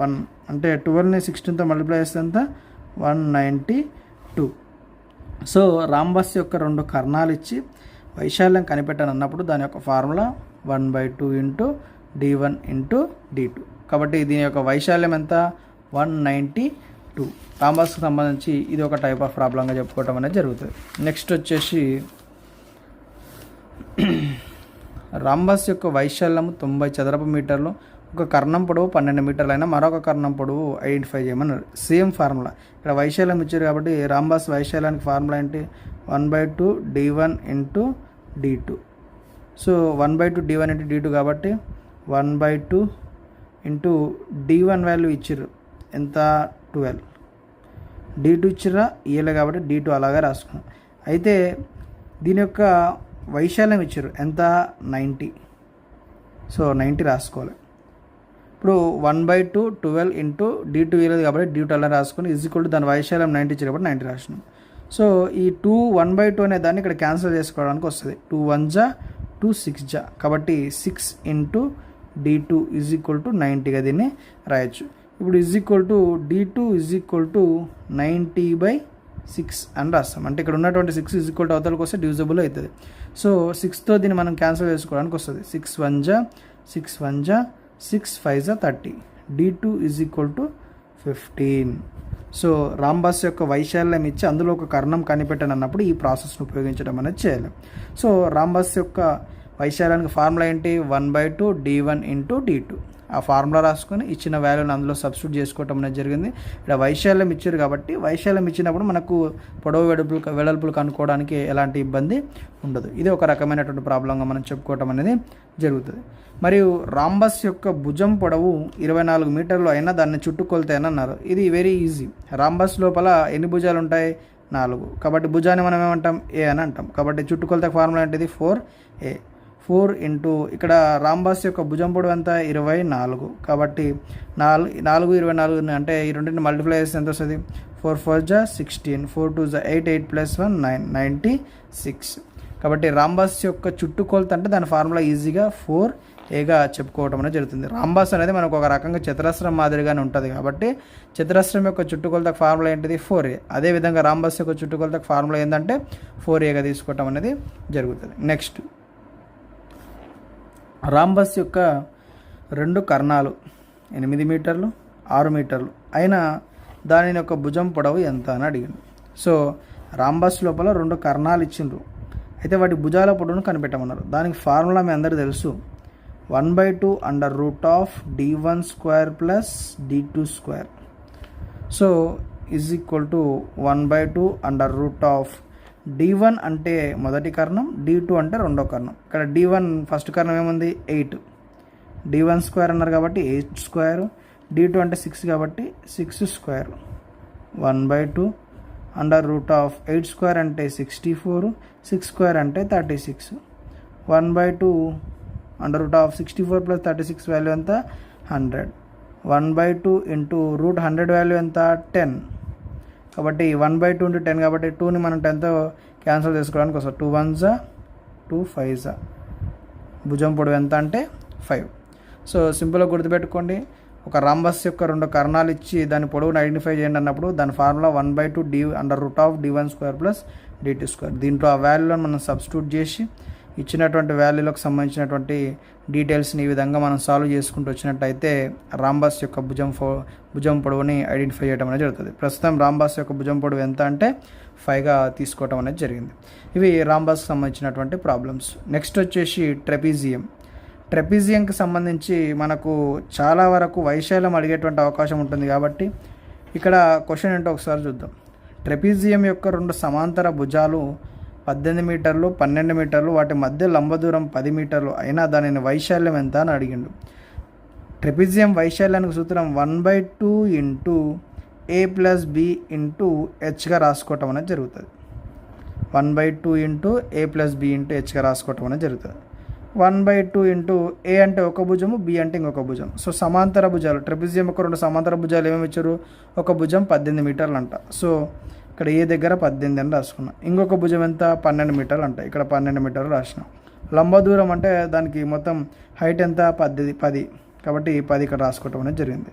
1 అంటే 12ని 16తో మల్టిప్లై చేస్తే ఎంత? 192. సో రాంబస్ యొక్క 2 కర్ణాలు ఇచ్చి వైశాల్యం కనిపెట్టని అన్నప్పుడు దాని యొక్క ఫార్ములా 1/2 × d1 × d2. కాబట్టి దీని యొక్క వైశాల్యం ఎంత? 192. రాంబస్కి సంబంధించి ఇది ఒక టైప్ ఆఫ్ ప్రాబ్లంగా చెప్పుకోవటం అనేది జరుగుతుంది. నెక్స్ట్ వచ్చేసి రాంబస్ యొక్క వైశాల్యము 90 చదరపు మీటర్లు, ఒక కర్ణం పొడవు 12 మీటర్లు అయినా మరొక కర్ణం పొడవు ఐడెంటిఫై చేయమన్నారు. సేమ్ ఫార్ములా ఇక్కడ వైశాల్యం ఇచ్చారు కాబట్టి రాంబస్ వైశాల్యానికి ఫార్ములా ఏంటి? 1/2 d1 × d2. So 1/2 d1 × d2 కాబట్టి 1/2 × d1 వాల్యూ ఇచ్చిర్రు ఎంత? 12. d2 ఇచ్చిర్రా ఇయ్యలే కాబట్టి d2 అలాగే రాసుకున్నాం. అయితే దీని యొక్క వైశాల్యం ఇచ్చారు ఎంత? 90. సో 90 రాసుకోవాలి. ఇప్పుడు 1/2 12 × d2 ఇవ్వలేదు కాబట్టి d2 అలా రాసుకొని = దాని వైశాల్యం 90 ఇచ్చారు కాబట్టి 90 రాసినాం. సో ఈ 2 1/2 అనే దాన్ని ఇక్కడ క్యాన్సిల్ చేసుకోవడానికి వస్తుంది. 2 1 జా 2 6 జా, కాబట్టి 6 into d2 is equal to 90గా దీన్ని రాయొచ్చు. ఇప్పుడు is equal to d2 is equal to 90/6 అని రాస్తాం. అంటే ఇక్కడ ఉన్నటువంటి 6 ఈజ్ ఈక్వల్ టు అవతలకి వస్తే డివిజిబుల్ అవుతుంది. సో 6తో దీన్ని మనం క్యాన్సిల్ చేసుకోవడానికి వస్తుంది. 6 1 జా 6 1 జా 6 5 జా 30, d2 is equal to 15. So rhombus యొక్క వైశాల్యం ఇచ్చి అందులో ఒక కర్ణం కనిపెట్టను అన్నప్పుడు ఈ ప్రాసెస్ను ఉపయోగించడం అనేది చేయాలి. సో రాంబస్ యొక్క వైశాల్యానికి ఫార్ములా ఏంటి? 1/2 d1 ఇంటూ d2. ఆ ఫార్ములా రాసుకొని ఇచ్చిన వాల్యూని అందులో సబ్స్టిట్యూట్ చేసుకోవటం అనేది జరిగింది. ఇక్కడ వైశాల్యం ఇచ్చారు కాబట్టి వైశాల్యం ఇచ్చినప్పుడు మనకు పొడవు వెడల్పులు కనుక్కోవడానికి ఎలాంటి ఇబ్బంది ఉండదు. ఇది ఒక రకమైనటువంటి ప్రాబ్లంగా మనం చెప్పుకోవటం అనేది జరుగుతుంది. మరియు రాంబస్ యొక్క భుజం పొడవు 24 మీటర్లు అయినా దాన్ని చుట్టుకొలతే అని అన్నారు. ఇది వెరీ ఈజీ. రాంబస్ లోపల ఎన్ని భుజాలు ఉంటాయి? 4. కాబట్టి భుజాన్ని మనం ఏమంటాం? ఏ అని అంటాం. కాబట్టి చుట్టుకొలత ఫార్ములా ఏంటిది? 4a. 4 ఇంటూ ఇక్కడ రాంబస్ యొక్క భుజం పొడవు ఎంత? 24. కాబట్టి 4 24 అంటే ఈ రెండింటిని మల్టిప్లై చేస్తే ఎంత వస్తుంది? 4 4 జా 16, 4 2 జా 8, 8 + 1 9, 96. కాబట్టి రాంబస్ యొక్క చుట్టుకొలత అంటే దాని ఫార్ములా ఈజీగా 4aగా చెప్పుకోవడం అనేది జరుగుతుంది. రాంబస్ అనేది మనకు ఒక రకంగా చతురస్రం మాదిరిగానే ఉంటుంది కాబట్టి చతురస్రం యొక్క చుట్టుకొలతకు ఫార్ములా ఏంటిది? 4a. అదేవిధంగా రాంబస్ యొక్క చుట్టుకొలతకు ఫార్ములా ఏంటంటే 4aగా తీసుకోవటం అనేది జరుగుతుంది. నెక్స్ట్, రాంబస్ యొక్క 2 కర్ణాలు 8 మీటర్లు 6 మీటర్లు అయినా దాని యొక్క భుజం పొడవు ఎంత అని అడిగింది. సో రాంబస్ లోపల 2 కర్ణాలు ఇచ్చిండ్రు, అయితే వాటి భుజాల పొడవును కనిపెట్టమన్నారు. దానికి ఫార్ములా మీ అందరూ తెలుసు. 1/2 √d1² plus d2². So is equal to 1/2 √d1 అంటే మొదటి కర్ణం, d2 అంటే రెండో కర్ణం. ఇక్కడ d1 ఫస్ట్ కర్ణం ఏముంది? 8. d1² అన్నారు కాబట్టి 8². d2 అంటే 6 కాబట్టి 6². 1/2 √8² అంటే 64, 6² అంటే 36. 1/2 √64 ప్లస్ 36 వాల్యూ ఎంత? 100. 1/2 ఇంటూ √100 వాల్యూ ఎంత? 10. కాబట్టి 1/2 ఇంటూ 10 కాబట్టి 2ని మనం 10తో క్యాన్సిల్ చేసుకోవడానికి వస్తుంది. 2 1 జా 2 5 జా. భుజం పొడవు ఎంత అంటే 5. సో సింపుల్గా గుర్తుపెట్టుకోండి. ఒక రాంబస్ యొక్క 2 కర్ణాలు ఇచ్చి దాని పొడవును ఐడెంటిఫై చేయండి అన్నప్పుడు దాని ఫార్ములా 1/2 d1² ప్లస్ d2². దీంట్లో ఆ వాల్యూలను మనం సబ్స్టిట్యూట్ చేసి ఇచ్చినటువంటి వాల్యూలకు సంబంధించినటువంటి డీటెయిల్స్ని ఈ విధంగా మనం సాల్వ్ చేసుకుంటూ వచ్చినట్టయితే రాంబస్ యొక్క భుజం పొడవుని ఐడెంటిఫై చేయడం అనేది జరుగుతుంది. ప్రస్తుతం రాంబస్ యొక్క భుజం పొడవు ఎంత అంటే 5గా తీసుకోవడం అనేది జరిగింది. ఇవి రాంబస్కి సంబంధించినటువంటి ప్రాబ్లమ్స్. నెక్స్ట్ వచ్చేసి ట్రెపీజియం. ట్రెపీజియంకి సంబంధించి మనకు చాలా వరకు వైశాల్యం అడిగేటువంటి అవకాశం ఉంటుంది కాబట్టి ఇక్కడ క్వశ్చన్ ఏంటో ఒకసారి చూద్దాం. ట్రెపీజియం యొక్క 2 సమాంతర భుజాలు 18 మీటర్లు 12 మీటర్లు, వాటి మధ్య లంబ దూరం 10 మీటర్లు అయినా దానిని వైశాల్యం ఎంత అని అడిగిండు. ట్రెపీజియం వైశాల్యానికి సూత్రం 1/2 ఇంటూ a + b ఇంటూ hగా రాసుకోవటం అనేది జరుగుతుంది. 1/2 ఇంటూ a + b ఇంటూ hగా రాసుకోవటం అనేది జరుగుతుంది. 1/2 ఇంటూ a అంటే ఒక భుజము, b అంటే ఇంకొక భుజం. సో సమాంతర భుజాలు ట్రెపీజియం యొక్క 2 సమాంతర భుజాలు ఏమేమి ఇచ్చారు? ఒక భుజం 18 మీటర్లు అంట. సో ఇక్కడ ఏ దగ్గర 18 అని రాసుకున్నాం. ఇంకొక భుజం ఎంత? 12 మీటర్లు అంట. ఇక్కడ 12 మీటర్లు రాసినాం. లంబ దూరం అంటే దానికి మొత్తం హైట్ ఎంత? 10. కాబట్టి 10 ఇక్కడ రాసుకోవటం అనేది జరిగింది.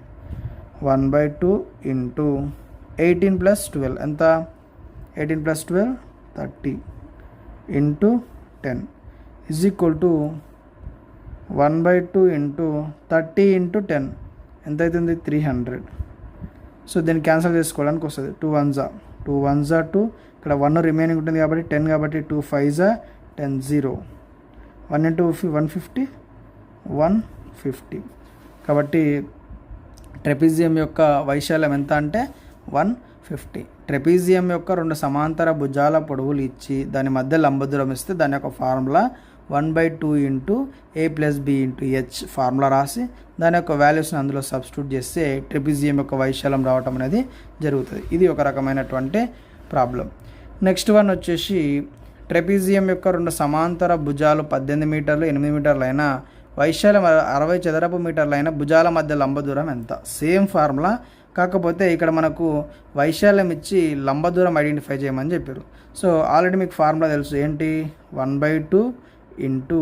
1/2 ఇంటూ 18 + 12 ఎంత? 18 + 12 30 into 10 is equal to 1/2 into 30 into 10 ఎంత అవుతుంది? 300. సో దీన్ని క్యాన్సిల్ చేసుకోవడానికి వస్తుంది. 2 1 జా 2 1 జా 2, ఇక్కడ 1 రిమైనింగ్ ఉంటుంది కాబట్టి 10 కాబట్టి 2 5 జా 10 0. 1 ఇంటూ 150 150. కాబట్టి ట్రెపీజియం యొక్క వైశాల్యం ఎంత అంటే 150. ట్రెపీజియం యొక్క 2 సమాంతర భుజాల పొడవులు ఇచ్చి దాని మధ్య లంబ దూరం ఇస్తే దాని యొక్క formula 1/2 into a + b into h formula రాసి దాని యొక్క వాల్యూస్ని అందులో సబ్స్టిట్యూట్ చేస్తే ట్రెపీజియం యొక్క వైశాల్యం రావటం అనేది జరుగుతుంది. ఇది ఒక రకమైనటువంటి ప్రాబ్లం. నెక్స్ట్ వన్ వచ్చేసి ట్రెపీజియం యొక్క 2 సమాంతర భుజాలు 18 మీటర్లు 8 మీటర్లు అయినా వైశాల్యం 60 చదరపు మీటర్లు అయిన భుజాల మధ్య లంబ దూరం ఎంత? సేమ్ ఫార్ములా, కాకపోతే ఇక్కడ మనకు వైశాల్యం ఇచ్చి లంబ దూరం ఐడెంటిఫై చేయమని చెప్పారు. సో ఆల్రెడీ మీకు ఫార్ములా తెలుసు ఏంటి, 1/2 into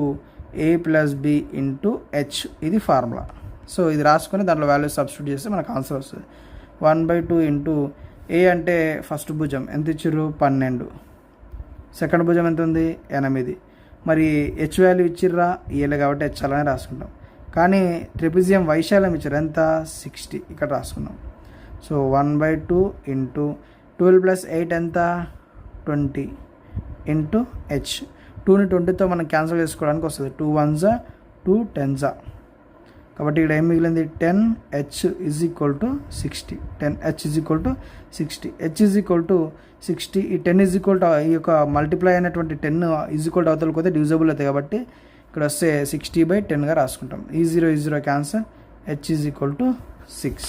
a plus b into h, ఇది ఫార్ములా. సో ఇది రాసుకొని దాంట్లో వాల్యూ సబ్స్టిట్యూట్ చేస్తే మనకు ఆన్సర్ వస్తుంది. 1/2 ఇంటూ a అంటే ఫస్ట్ భుజం ఎంత ఇచ్చిర్రు 12, సెకండ్ భుజం ఎంత ఉంది 8, మరి h వాల్యూ ఇచ్చిర్రా ఇయ్యలే కాబట్టి h అలానే రాసుకుంటాం. కానీ ట్రెపిజియం వైశాల్యం ఇచ్చారు ఎంత 60, ఇక్కడ రాసుకున్నాం. సో 1/2 ఇంటూ 12 ప్లస్ 8 ఎంత 20 ఇంటూ h. 2ని 20తో మనం క్యాన్సిల్ చేసుకోవడానికి వస్తుంది. 2 1s 2 10s. కాబట్టి ఇక్కడ ఏం మిగిలింది 10h is equal to 60. 10h is equal to 60. h is equal to 60. ఈ 10 ఈజ్ ఈక్వల్ టు ఈ యొక్క మల్టిప్లై అయినటువంటి 10 ఈజ్ ఈక్వల్ టు అవతలకి పోతే డివిజబుల్ అవుతాయి కాబట్టి ఇక్కడ వస్తే 60/10గా రాసుకుంటాం. ఈ 0 cancer, h is equal to 6.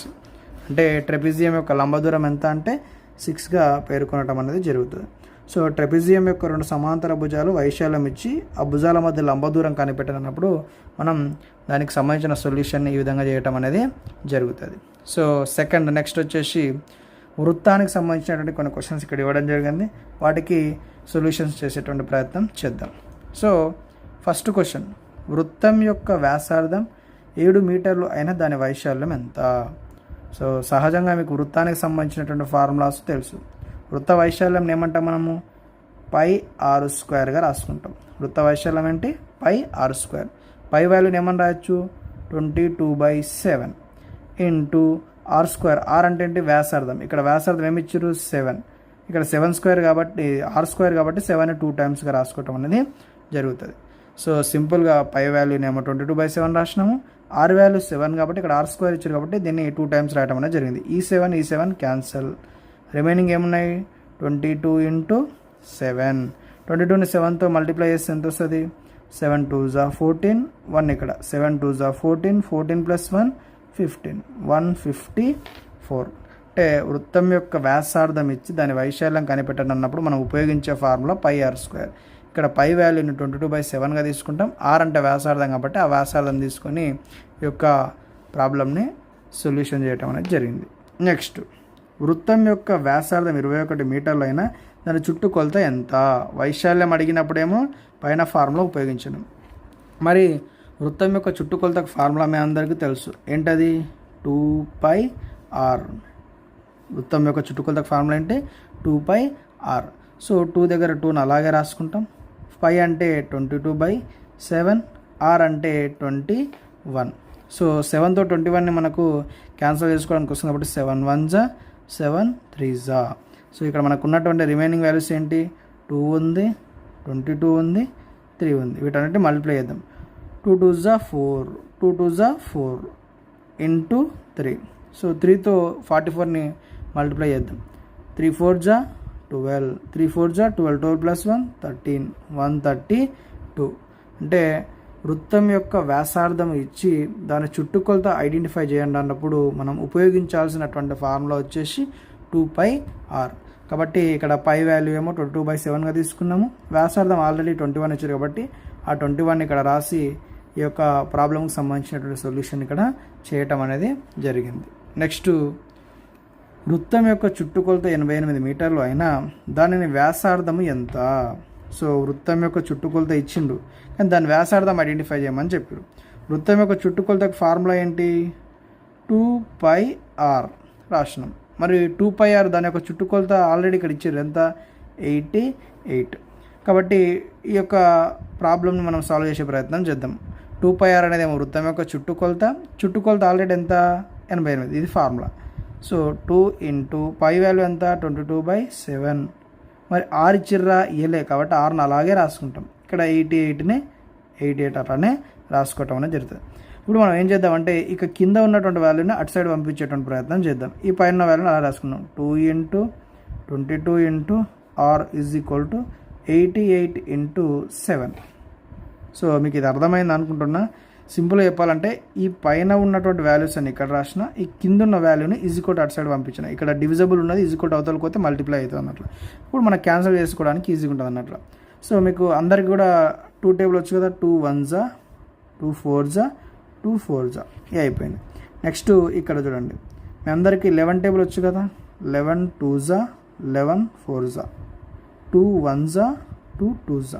అంటే ట్రెపిజియం యొక్క లంబ దూరం ఎంత అంటే 6గా పేర్కొనడం అనేది జరుగుతుంది. సో ట్రెపిజియం యొక్క 2 సమాంతర భుజాలు వైశాల్యం ఇచ్చి ఆ భుజాల మధ్య లంబ దూరం కనిపెట్టినప్పుడు మనం దానికి సంబంధించిన సొల్యూషన్ని ఈ విధంగా చేయటం అనేది జరుగుతుంది. సో సెకండ్ నెక్స్ట్ వచ్చేసి వృత్తానికి సంబంధించినటువంటి కొన్ని క్వశ్చన్స్ ఇక్కడ ఇవ్వడం జరిగింది. వాటికి సొల్యూషన్స్ చేసేటువంటి ప్రయత్నం చేద్దాం. సో ఫస్ట్ క్వశ్చన్, వృత్తం యొక్క వ్యాసార్థం 7 మీటర్లు అయినా దాని వైశాల్యం ఎంత? సో సహజంగా మీకు వృత్తానికి సంబంధించినటువంటి ఫార్ములాస్ తెలుసు. వృత్త వైశాల్యం ఏమంటాం మనము πr²గా రాసుకుంటాం. వృత్త వైశాల్యం ఏంటి πr². పై వాల్యూని ఏమని రాయొచ్చు 22/7 ఇంటూ r². r అంటే ఏంటి వ్యాసార్థం. ఇక్కడ వ్యాసార్థం ఏమి ఇచ్చారు 7. ఇక్కడ 7² కాబట్టి r² కాబట్టి 7ని 2 టైమ్స్గా రాసుకోవటం అనేది జరుగుతుంది. సో సింపుల్గా పై వాల్యూని ఏమో 22/7 రాసినాము. r వాల్యూ 7 కాబట్టి ఇక్కడ r² ఇచ్చారు కాబట్టి దీన్ని 2 టైమ్స్ రాయటం అనేది జరిగింది. ఈ 7 క్యాన్సల్. రిమైనింగ్ ఏమున్నాయి 22 ఇంటూ 7. 22ని 7తో మల్టిప్లై చేస్తే ఎంత వస్తుంది 7 2s 14, 1 ఇక్కడ 7 2s 14, 14 ప్లస్ 1 15, 154. అంటే వృత్తం యొక్క వ్యాసార్థం ఇచ్చి దాని వైశాల్యం కనిపెట్టండి అన్నప్పుడు మనం ఉపయోగించే ఫార్ములా πr². ఇక్కడ పై వాల్యూని 22/7గా తీసుకుంటాం. r అంటే వ్యాసార్థం కాబట్టి ఆ వ్యాసార్థం తీసుకొని ఈ యొక్క ప్రాబ్లమ్ని సొల్యూషన్ చేయటం అనేది జరిగింది. నెక్స్ట్, వృత్తం యొక్క వ్యాసార్థం 21 మీటర్లు అయినా దాని చుట్టుకొలత ఎంత? వైశాల్యం అడిగినప్పుడేమో పైన ఫార్ములా ఉపయోగించడం. మరి వృత్తం యొక్క చుట్టుకొలతకు ఫార్ములా మీ అందరికీ తెలుసు ఏంటది 2πr. వృత్తం యొక్క చుట్టుకొలతకు ఫార్ములా ఏంటి 2πr. సో 2 దగ్గర 2ని అలాగే రాసుకుంటాం. π అంటే 22/7, r అంటే 21. సో 7తో 21ని మనకు క్యాన్సిల్ చేసుకోవడానికి వస్తుంది కాబట్టి 7 1s 7 3s. సో ఇక్కడ మనకు ఉన్నటువంటి రిమైనింగ్ వాల్యూస్ ఏంటి 2 ఉంది, 22 ఉంది, 3 ఉంది. వీటన్నిటి మల్టిప్లై చేద్దాం. 2 2s 4, 2 2s 4 into 3. So 3తో 44ని multiply చేద్దాం. 3 4s 12, 3 4s 12, 12 ప్లస్ 1 13, 132. అంటే వృత్తం యొక్క వ్యాసార్థం ఇచ్చి దాని చుట్టుకొలత ఐడెంటిఫై చేయండి అన్నప్పుడు మనం ఉపయోగించాల్సినటువంటి ఫార్ములా వచ్చేసి 2πr. కాబట్టి ఇక్కడ పై వాల్యూ ఏమో 22/7గా తీసుకున్నాము. వ్యాసార్థం ఆల్రెడీ 21 ఇచ్చారు కాబట్టి ఆ 21 ఇక్కడ రాసి ఈ యొక్క ప్రాబ్లంకి సంబంధించినటువంటి సొల్యూషన్ ఇక్కడ చేయటం అనేది జరిగింది. నెక్స్ట్, వృత్తం యొక్క చుట్టుకొలత 88 మీటర్లు అయినా దానిని వ్యాసార్థము ఎంత? సో వృత్తం యొక్క చుట్టుకొలత ఇచ్చిండు కానీ దాని వ్యాసార్థం ఐడెంటిఫై చేయమని చెప్పారు. వృత్తం యొక్క చుట్టుకొలతకు ఫార్ములా ఏంటి 2πr రాసినాం. మరి 2πr దాని యొక్క చుట్టుకొలత ఆల్రెడీ ఇక్కడ ఇచ్చారు ఎంత 88. కాబట్టి ఈ యొక్క ప్రాబ్లమ్ని మనం సాల్వ్ చేసే ప్రయత్నం చేద్దాం. 2πr అనేది ఏమో వృత్తం యొక్క చుట్టుకొలత ఆల్రెడీ ఎంత 88, ఇది formula. So 2 into pi value ఎంత 22/7. మరి r ఇచ్చిర్రా ఇయ్యలే కాబట్టి rని అలాగే రాసుకుంటాం. ఇక్కడ 88ని 88 అట్లానే రాసుకోవటం అనేది జరుగుతుంది. ఇప్పుడు మనం ఏం చేద్దామంటే ఇక కింద ఉన్నటువంటి వాల్యూని అటు సైడ్ పంపించేటువంటి ప్రయత్నం చేద్దాం. ఈ పైన వాల్యూని అలా రాసుకున్నాం. 2 into 22 into r is equal to 88 into 7. So మీకు ఇది అర్థమైంది అనుకుంటున్నా. సింపుల్గా చెప్పాలంటే ఈ పైన ఉన్నటువంటి వాల్యూస్ అని ఇక్కడ రాసిన, ఈ కింద ఉన్న వాల్యూని ఈజీకోట్ అటు సైడ్ పంపించిన. ఇక్కడ డివిజబుల్ ఉన్నది ఈజీకోట్ అవతలకి పోతే మల్టిప్లై అవుతుంది అన్నట్లు. ఇప్పుడు మనం క్యాన్సిల్ చేసుకోవడానికి ఈజీగా ఉంటుంది అన్నట్లు. సో మీకు అందరికి కూడా 2 టేబుల్ వచ్చు కదా, 2 1s 2 4s 2 4s అయిపోయింది. నెక్స్ట్ ఇక్కడ చూడండి, మీ అందరికీ 11 టేబుల్ వచ్చు కదా. 11 2s 11 4s 2 1s 2 2s.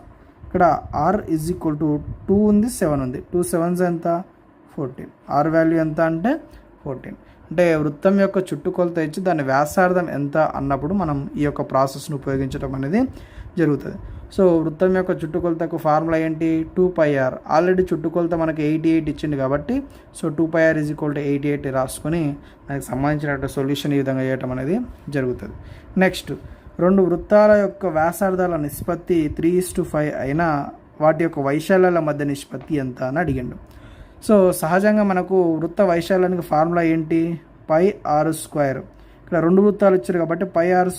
ఇక్కడ r ఈజ్ ఈక్వల్ టు 2 ఉంది 7 ఉంది. 2 7s ఎంత 14. r వాల్యూ ఎంత అంటే 14. అంటే వృత్తం యొక్క చుట్టుకొలత ఇచ్చి దాని వ్యాసార్థం ఎంత అన్నప్పుడు మనం ఈ యొక్క ప్రాసెస్ను ఉపయోగించడం అనేది జరుగుతుంది. సో వృత్తం యొక్క చుట్టుకొలతకు ఫార్ములా ఏంటి 2πr. ఆల్రెడీ చుట్టుకొలత మనకి 88 ఇచ్చింది కాబట్టి so 2πr is equal to 88 రాసుకొని దానికి సంబంధించిన సొల్యూషన్ ఈ విధంగా చేయటం అనేది జరుగుతుంది. నెక్స్ట్, రెండు వృత్తాల యొక్క వ్యాసార్థాల నిష్పత్తి 3:5 అయినా వాటి యొక్క వైశాల్యాల మధ్య నిష్పత్తి ఎంత అని అడిగిండు. సో సహజంగా మనకు వృత్త వైశాల్యానికి ఫార్ములా ఏంటి πr². ఇక్కడ రెండు వృత్తాలు ఇచ్చారు కాబట్టి πr²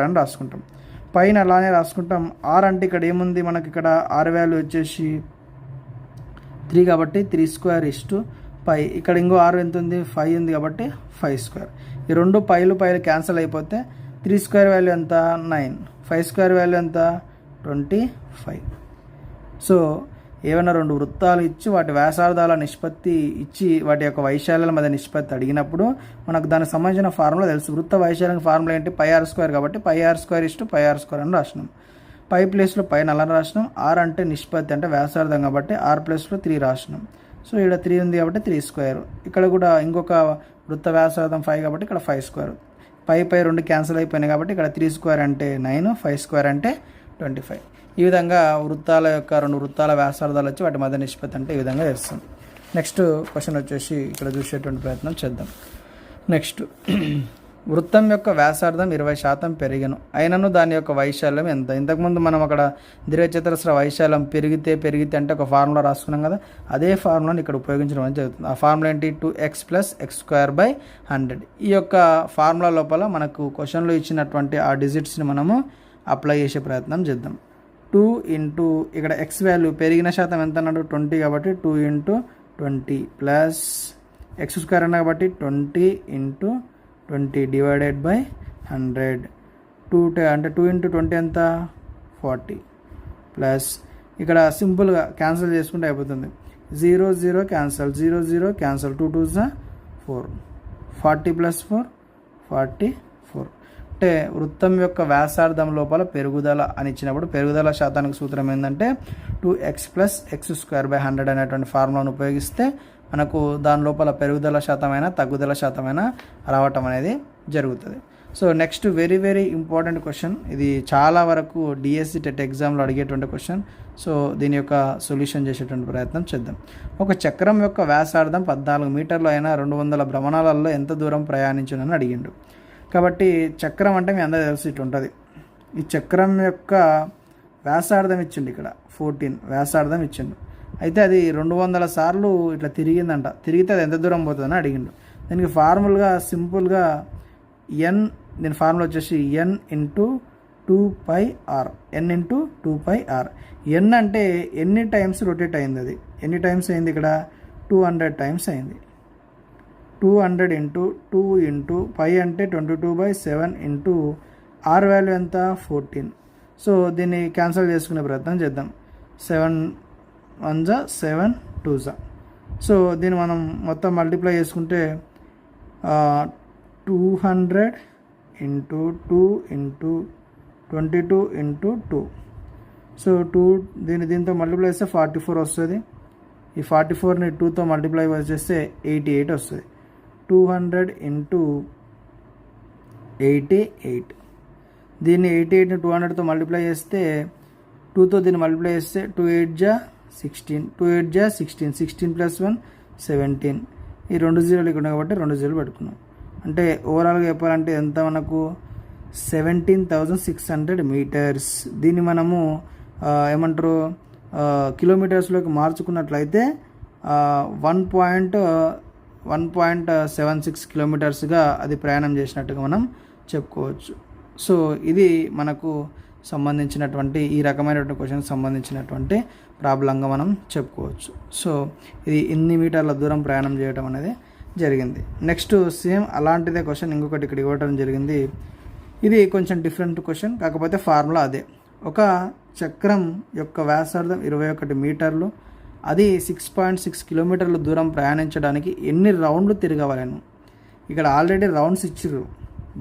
అని రాసుకుంటాం. పైన అలానే రాసుకుంటాం. ఆర్ అంటే ఇక్కడ ఏముంది మనకి, ఇక్కడ ఆర్ వాల్యూ వచ్చేసి 3 కాబట్టి 3² π. ఇక్కడ ఇంకో ఆర్ ఎంత ఉంది 5 ఉంది కాబట్టి 5². ఈ రెండు పైలు క్యాన్సిల్ అయిపోతే 3² వాల్యూ ఎంత 9, 5² వాల్యూ ఎంత 25. సో ఏమైనా రెండు వృత్తాలు ఇచ్చి వాటి వ్యాసార్థాల నిష్పత్తి ఇచ్చి వాటి యొక్క వైశాల్యాల మధ్య నిష్పత్తి అడిగినప్పుడు మనకు దానికి సంబంధించిన ఫార్ములా తెలుసు. వృత్త వైశాల్యం ఫార్ములా ఏంటి πr² కాబట్టి πr² అని రాసినాం. పై ప్లేస్లో పైన అలా రాసినాం. ఆర్ అంటే నిష్పత్తి అంటే వ్యాసార్థం కాబట్టి r ప్లేస్లో 3 రాసినాం. సో ఇక్కడ 3 ఉంది కాబట్టి 3². ఇక్కడ కూడా ఇంకొక వృత్త వ్యాసార్థం 5 కాబట్టి ఇక్కడ 5². పై 2 క్యాన్సిల్ అయిపోయినాయి కాబట్టి ఇక్కడ 3² అంటే 9, 5² అంటే 25. ఈ విధంగా రెండు వృత్తాల వ్యాసార్థాలు వచ్చి వాటి మధ్య నిష్పత్తి అంటే ఈ విధంగా చేస్తాం. నెక్స్ట్ క్వశ్చన్ వచ్చేసి ఇక్కడ చూసేటువంటి ప్రయత్నం చేద్దాం. నెక్స్ట్, వృత్తం యొక్క వ్యాసార్థం 20% పెరిగను అయినను దాని యొక్క వైశాల్యం ఎంత? ఇంతకుముందు మనం అక్కడ దీర్ఘచతురస్ర వైశాల్యం పెరిగితే అంటే ఒక ఫార్ములా రాసుకున్నాం కదా, అదే ఫార్ములాని ఇక్కడ ఉపయోగించడం అనేది జరుగుతుంది. ఆ ఫార్ములా ఏంటి 2x + x²/100. ఈ యొక్క ఫార్ములా లోపల మనకు క్వశ్చన్లో ఇచ్చినటువంటి ఆ డిజిట్స్ని మనము అప్లై చేసే ప్రయత్నం చేద్దాం. 2 ఇంటూ ఇక్కడ ఎక్స్ వాల్యూ పెరిగిన శాతం ఎంత అన్నాడు 20 కాబట్టి 2 × 20 ప్లస్ x² అన్న కాబట్టి 20 × 20 డివైడెడ్ బై 100. 2 అంటే 2 × 20 ఎంత 40 ప్లస్ ఇక్కడ సింపుల్గా క్యాన్సిల్ చేసుకుంటే అయిపోతుంది. 0 0 క్యాన్సల్, 0 0 క్యాన్సల్, 2 2s 4, 40 + 4 44. అంటే వృత్తం యొక్క వ్యాసార్థం లోపల పెరుగుదల అని ఇచ్చినప్పుడు పెరుగుదల శాతానికి సూత్రం ఏంటంటే 2x + x²/100 అనేటువంటి ఫార్ములాను ఉపయోగిస్తే మనకు దాని లోపల పెరుగుదల శాతమైనా తగ్గుదల శాతమైనా రావటం అనేది జరుగుతుంది. So next very important question, ఇది చాలా వరకు డిఎస్సి టెట్ ఎగ్జామ్లో అడిగేటువంటి క్వశ్చన్. సో దీని యొక్క సొల్యూషన్ చేసేటువంటి ప్రయత్నం చేద్దాం. ఒక చక్రం యొక్క వ్యాసార్థం 14 మీటర్లు అయినా 200 భ్రమణాలలో ఎంత దూరం ప్రయాణించునని అడిగిండు. కాబట్టి చక్రం అంటే మీ అందరూ తెలిసి ఇటు ఉంటుంది. ఈ చక్రం యొక్క వ్యాసార్థం ఇచ్చిండు, ఇక్కడ 14 వ్యాసార్థం ఇచ్చిండు. అయితే అది 200 సార్లు ఇట్లా తిరిగిందంట. తిరిగితే అది ఎంత దూరం పోతుందని అడిగిండు. దీనికి ఫార్ముల్గా సింపుల్గా దీని ఫార్ములా వచ్చేసి n × 2πr. n × 2πr. n అంటే ఎన్ని టైమ్స్ రొటేట్ అయింది, అది ఎన్ని టైమ్స్ అయింది, ఇక్కడ 200 టైమ్స్ అయింది. 200 × 2 × π అంటే 22/7 × r వాల్యూ ఎంత 14. సో దీన్ని క్యాన్సిల్ చేసుకునే ప్రయత్నం చేద్దాం. 7 1s 7 2s. సో దీన్ని మనం మొత్తం మల్టిప్లై చేసుకుంటే 200 × 2 × 22 × 2. సో దీంతో మల్టిప్లై చేస్తే 44 వస్తుంది. ఈ 44ని 2తో మల్టిప్లై చేస్తే 88 వస్తుంది. 200 × 88. దీన్ని 88ని 200తో మల్టిప్లై చేస్తే 2తో దీన్ని మల్టిప్లై చేస్తే 2 8 16, 2 8 16, 16 + 1 17. ఈ 2 జీరోలు ఇక్కడ కాబట్టి 2 జీరోలు పెట్టుకున్నాం. అంటే ఓవరాల్గా చెప్పాలంటే ఎంత మనకు 17,600 మీటర్స్. దీన్ని మనము ఏమంటారు కిలోమీటర్స్లోకి మార్చుకున్నట్లయితే 1.76 కిలోమీటర్స్గా అది ప్రయాణం చేసినట్టుగా మనం చెప్పుకోవచ్చు. సో ఇది మనకు సంబంధించినటువంటి ఈ రకమైనటువంటి క్వశ్చన్కి సంబంధించినటువంటి ప్రాబ్లంగా మనం చెప్పుకోవచ్చు. సో ఇది ఇన్ని మీటర్ల దూరం ప్రయాణం చేయడం అనేది జరిగింది. నెక్స్ట్ సేమ్ అలాంటిదే క్వశ్చన్ ఇంకొకటి ఇక్కడ ఇవ్వడం జరిగింది. ఇది కొంచెం డిఫరెంట్ క్వశ్చన్, కాకపోతే ఫార్ములా అదే. ఒక చక్రం యొక్క వ్యాసార్థం 21 మీటర్లు అది 6.6 కిలోమీటర్ల దూరం ప్రయాణించడానికి ఎన్ని రౌండ్లు తిరగవలను. ఇక్కడ ఆల్రెడీ రౌండ్స్ ఇచ్చిర్రు,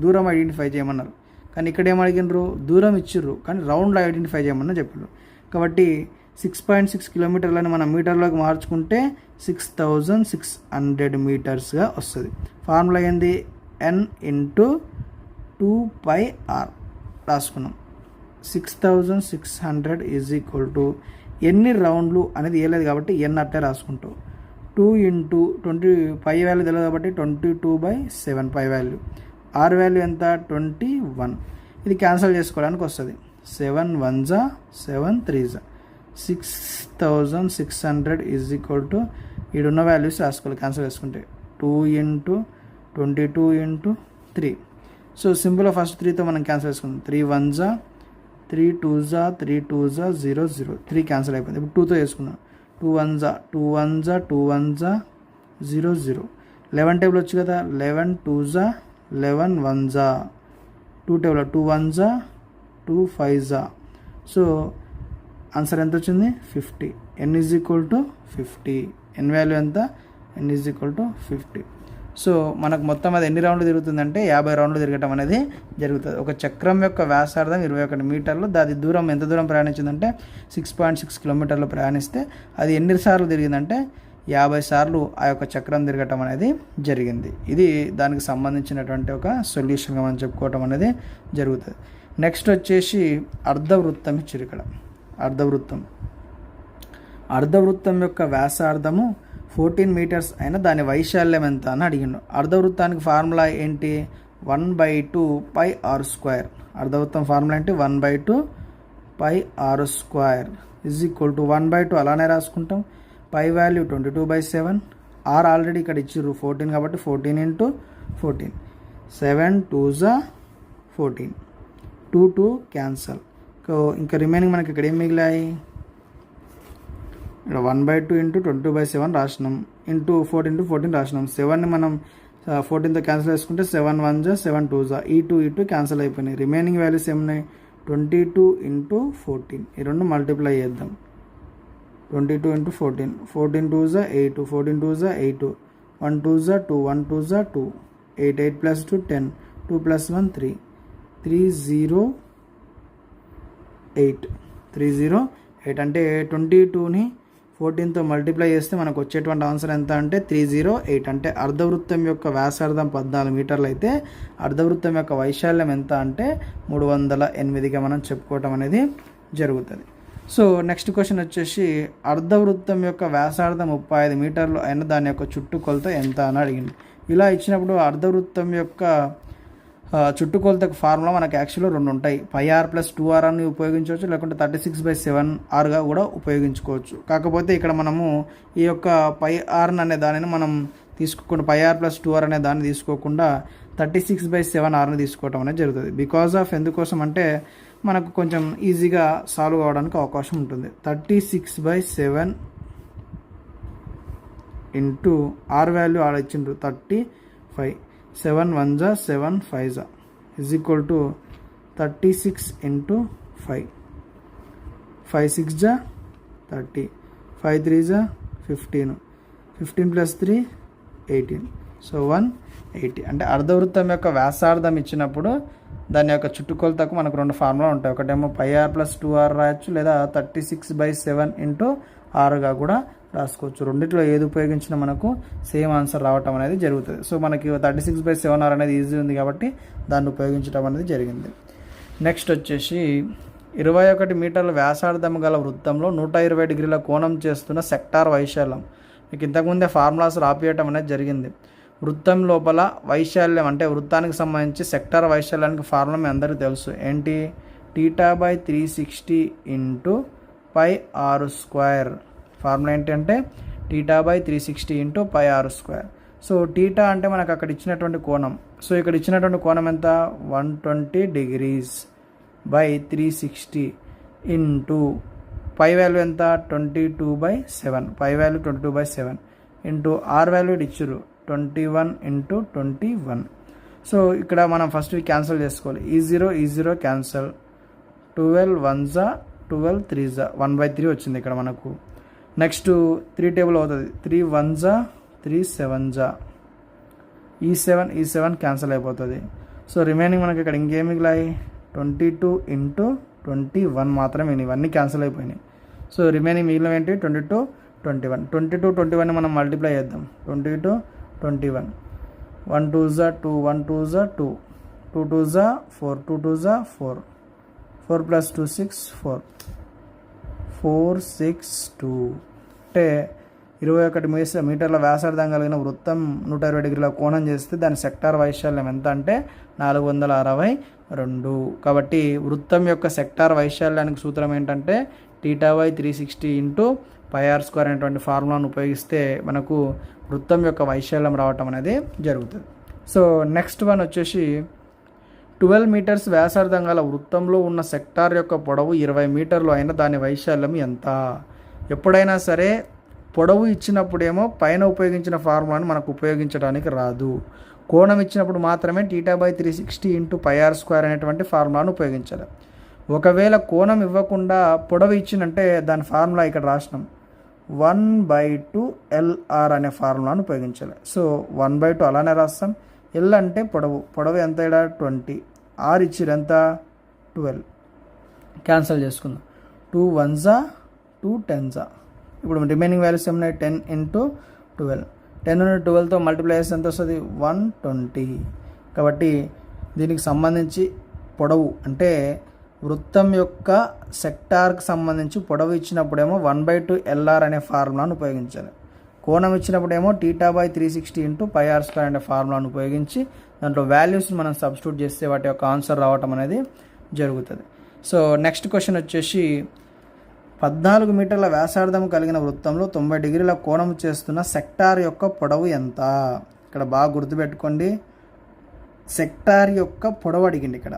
దూరం ఐడెంటిఫై చేయమన్నారు. కానీ ఇక్కడ ఏం అడిగినారు, దూరం ఇచ్చిర్రు కానీ రౌండ్లో ఐడెంటిఫై చేయమని చెప్పారు. కాబట్టి 6.6 కిలోమీటర్లను మనం మీటర్లోకి మార్చుకుంటే 6600 మీటర్స్గా వస్తుంది. ఫార్ములా ఏంది, n ఇంటూ 2πr రాసుకున్నాం. 6600 ఈజ్ ఈక్వల్ టు ఎన్ని రౌండ్లు అనేది వేయలేదు కాబట్టి n అట్టే రాసుకుంటాం. 2 ఇంటూ 20 పై వాల్యూ తెలియదు కాబట్టి 22/7 పై వాల్యూ. ఆర్ వాల్యూ ఎంత, 21. ఇది క్యాన్సిల్ చేసుకోవడానికి వస్తుంది. 7 1 7 3 6600 ఈజ్ ఈక్వల్ టు ఈడున్న వాల్యూస్ రాసుకోవాలి క్యాన్సిల్ చేసుకుంటే. 2 ఇంటూ 22 ఇంటూ 3. సో సింపుల్గా ఫస్ట్ 3తో మనం క్యాన్సిల్ చేసుకుందాం. 3 1 3 2 3 2 0 0 3 క్యాన్సిల్ అయిపోయింది. ఇప్పుడు 2తో చేసుకుందాం. 2 1 2 1 2 1 0 0. 11 టేబుల్ వచ్చు కదా, 11 2 11 1 2 టేబుల్ 2 1 2 5. సో ఆన్సర్ ఎంత వచ్చింది, 50. n is equal to 50. n value ఎంత, n is equal to 50. So మనకు మొత్తం అది ఎన్ని రౌండ్లు తిరుగుతుందంటే 50 రౌండ్లు తిరగటం అనేది జరుగుతుంది. ఒక చక్రం యొక్క వ్యాసార్థం 21 మీటర్లు. దాని దూరం ఎంత దూరం ప్రయాణించిందంటే 6.6 కిలోమీటర్లు ప్రయాణిస్తే అది ఎన్నిసార్లు తిరిగిందంటే 50 సార్లు ఆ యొక్క చక్రం తిరగటం అనేది జరిగింది. ఇది దానికి సంబంధించినటువంటి ఒక సొల్యూషన్గా మనం చెప్పుకోవటం అనేది జరుగుతుంది. నెక్స్ట్ వచ్చేసి అర్ధవృత్తం ఇచ్చారు ఇక్కడ. అర్ధవృత్తం యొక్క వ్యాసార్థము 14 మీటర్స్ అయినా దాని వైశాల్యం ఎంత అని అడిగిండు. అర్ధవృత్తానికి ఫార్ములా ఏంటి, 1/2πr². అర్ధవృత్తం ఫార్ములా ఏంటి, 1/2πr² ఈజ్ ఈక్వల్ టు 1/2 అలానే రాసుకుంటాం. పై వాల్యూ 22/7. ఆర్ ఆల్రెడీ ఇక్కడ ఇచ్చిర్రు 14 కాబట్టి 14 ఇంటూ 14. 7 2 14. 2 క్యాన్సల్. ఇంకా రిమైనింగ్ మనకి ఇక్కడ ఏం మిగిలాయి, ఇక్కడ 1/2 ఇంటూ 22/7 రాసినాం, ఇంటూ 4 ఇంటూ 14 రాసినాం. 7ని మనం 14తో క్యాన్సిల్ చేసుకుంటే 7 1 7 2 ఈ 2 క్యాన్సిల్ అయిపోయినాయి. రిమైనింగ్ వాల్యూస్ ఏమున్నాయి, 22 ఇంటూ 14. ఈ రెండు మల్టిప్లై చేద్దాం. 22 ఇంటూ 14. 14 2 8, 14 2 8, 1 2 2, 1 2 2, 8 8 ప్లస్ 2 10, 2 ప్లస్ 1 3, 308 అంటే 22ని 14తో మల్టిప్లై చేస్తే మనకు వచ్చేటువంటి ఆన్సర్ ఎంత అంటే 308. అంటే అర్ధవృత్తం యొక్క వ్యాసార్థం 14 మీటర్లు అయితే అర్ధవృత్తం యొక్క వైశాల్యం ఎంత అంటే 308గా మనం చెప్పుకోవటం అనేది జరుగుతుంది. సో నెక్స్ట్ క్వశ్చన్ వచ్చేసి అర్ధవృత్తం యొక్క వ్యాసార్థం 35 మీటర్లు అయిన దాని యొక్క చుట్టుకొలత ఎంత అని అడిగింది. ఇలా ఇచ్చినప్పుడు అర్ధవృత్తం యొక్క చుట్టుకొలతకు ఫార్ములా మనకు యాక్చువల్గా 2 ఉంటాయి. πr + 2r అని ఉపయోగించవచ్చు, లేకుంటే 36/7rగా కూడా ఉపయోగించుకోవచ్చు. కాకపోతే ఇక్కడ మనము ఈ యొక్క πr అనే దానిని మనం తీసుకోకుండా πr + 2r అనే దాన్ని తీసుకోకుండా 36/7rని తీసుకోవడం అనేది జరుగుతుంది. బికాజ్ ఆఫ్ ఎందుకోసం అంటే మనకు కొంచెం ఈజీగా సాల్వ్ కావడానికి అవకాశం ఉంటుంది. 36/7 ఇంటూ ఆర్ వాల్యూ ఆడ ఇచ్చిండ్రు 35. 7 1 7 5 is equal to 36 into 5. 5 6 30, 5 3 15, 15 plus 3 18. So 180. అంటే అర్ధవృత్తం యొక్క వ్యాసార్థం ఇచ్చినప్పుడు దాని యొక్క చుట్టుకొలతకు మనకు 2 ఫార్ములా ఉంటాయి. ఒకటేమో πr + 2r రాయొచ్చు, లేదా 36/7 ఇంటూ ఆర్గా కూడా రాసుకోవచ్చు. రెండిట్లో ఏది ఉపయోగించినా మనకు సేమ్ ఆన్సర్ రావటం అనేది జరుగుతుంది. సో మనకి 36/7r అనేది ఈజీ ఉంది కాబట్టి దాన్ని ఉపయోగించడం అనేది జరిగింది. నెక్స్ట్ వచ్చేసి 21 మీటర్ల వ్యాసార్థం గల వృత్తంలో 120 డిగ్రీల కోణం చేస్తున్న సెక్టార్ వైశాల్యం. మీకు ఇంతకుముందే ఫార్ములాస్ రాపియటం అనేది జరిగింది. వృత్తం లోపల వైశాల్యం అంటే వృత్తానికి సంబంధించి సెక్టార్ వైశాల్యానికి ఫార్ములా మీ అందరికీ తెలుసు. ఏంటి, θ/360 ఇంటూ πr². ఫార్ములా ఏంటంటే θ/360 ఇంటూ πr². సో θ అంటే మనకు అక్కడ ఇచ్చినటువంటి కోణం. సో ఇక్కడ ఇచ్చినటువంటి కోణం ఎంత, 120 degrees by 360 into pi value ఎంత, 22/7. Pi value 22/7 into R value ఇచ్చారు 21 ఇంటూ 21. సో ఇక్కడ మనం ఫస్ట్ క్యాన్సిల్ చేసుకోవాలి. ఈ 0 క్యాన్సిల్. 12 1 12 3 1/3 వచ్చింది ఇక్కడ మనకు. నెక్స్ట్ 3 టేబుల్ అవుతుంది. 3 1 జా 3 7 జా, ఈ 7 క్యాన్సిల్ అయిపోతుంది. సో రిమైనింగ్ మనకి ఇక్కడ ఇంకేం మిగిలాయి 22 ఇంటూ 21 మాత్రమే, ఇవన్నీ క్యాన్సిల్ అయిపోయినాయి. సో రిమైనింగ్ మిగిలిన ఏంటి 22 21 మనం మల్టిప్లై చేద్దాం. 22 21, 1 2 జా 2, 1 2 జా 2, 2 2 జా 4, 2 2 జా 4, 4 + 2 6, 4 6 2. అంటే 21 మీటర్ల వ్యాసార్థం కలిగిన వృత్తం 120 డిగ్రీల కోణం చేస్తే దాని సెక్టార్ వైశాల్యం ఎంత అంటే 462. కాబట్టి వృత్తం యొక్క సెక్టార్ వైశాల్యానికి సూత్రం ఏంటంటే θ/360 ఇంటూ πr² అనేటువంటి ఫార్ములాను ఉపయోగిస్తే మనకు వృత్తం యొక్క వైశాల్యం రావటం అనేది జరుగుతుంది. సో నెక్స్ట్ వన్ వచ్చేసి 12 మీటర్స్ వ్యాసార్థం గల వృత్తంలో ఉన్న సెక్టార్ యొక్క పొడవు 20 మీటర్లు అయిన దాని వైశాల్యం ఎంత? ఎప్పుడైనా సరే పొడవు ఇచ్చినప్పుడేమో పైన ఉపయోగించిన ఫార్ములాను మనకు ఉపయోగించడానికి రాదు. కోణం ఇచ్చినప్పుడు మాత్రమే θ/360 ఇంటూ πr² అనేటువంటి ఫార్ములాను ఉపయోగించాలి. ఒకవేళ కోణం ఇవ్వకుండా పొడవు ఇచ్చినంటే దాని ఫార్ములా ఇక్కడ రాసినాం 1/2 LR అనే ఫార్ములాను ఉపయోగించాలి. సో 1/2 అలానే రాస్తాం. ఎల్ అంటే పొడవు ఎంత ఇక్కడ 20, ఆర్ ఇచ్చిరు ఎంత 12, క్యాన్సిల్ చేసుకుందాం. 2 1 జా 2 10 జా. ఇప్పుడు రిమైనింగ్ వాల్యూస్ ఏమన్నాయి 10 ఇంటూ 12, 10 ను 12తో మల్టిప్లై చేస్తే ఎంత వస్తుంది 120. కాబట్టి దీనికి సంబంధించి పొడవు అంటే వృత్తం యొక్క సెక్టార్కి సంబంధించి పొడవు ఇచ్చినప్పుడేమో 1/2 LR అనే ఫార్ములాను ఉపయోగించాలి. కోణం ఇచ్చినప్పుడేమో θ/360 ఇంటూ πr² అనే ఫార్ములాను ఉపయోగించి దాంట్లో వాల్యూస్ మనం సబ్స్టిట్యూట్ చేస్తే వాటి యొక్క ఆన్సర్ రావటం అనేది జరుగుతుంది. సో నెక్స్ట్ క్వశ్చన్ వచ్చేసి 14 మీటర్ల వ్యాసార్థం కలిగిన వృత్తంలో 90 డిగ్రీల కోణం చేస్తున్న సెక్టార్ యొక్క పొడవు ఎంత? ఇక్కడ బాగా గుర్తుపెట్టుకోండి, సెక్టార్ యొక్క పొడవు అడిగింది. ఇక్కడ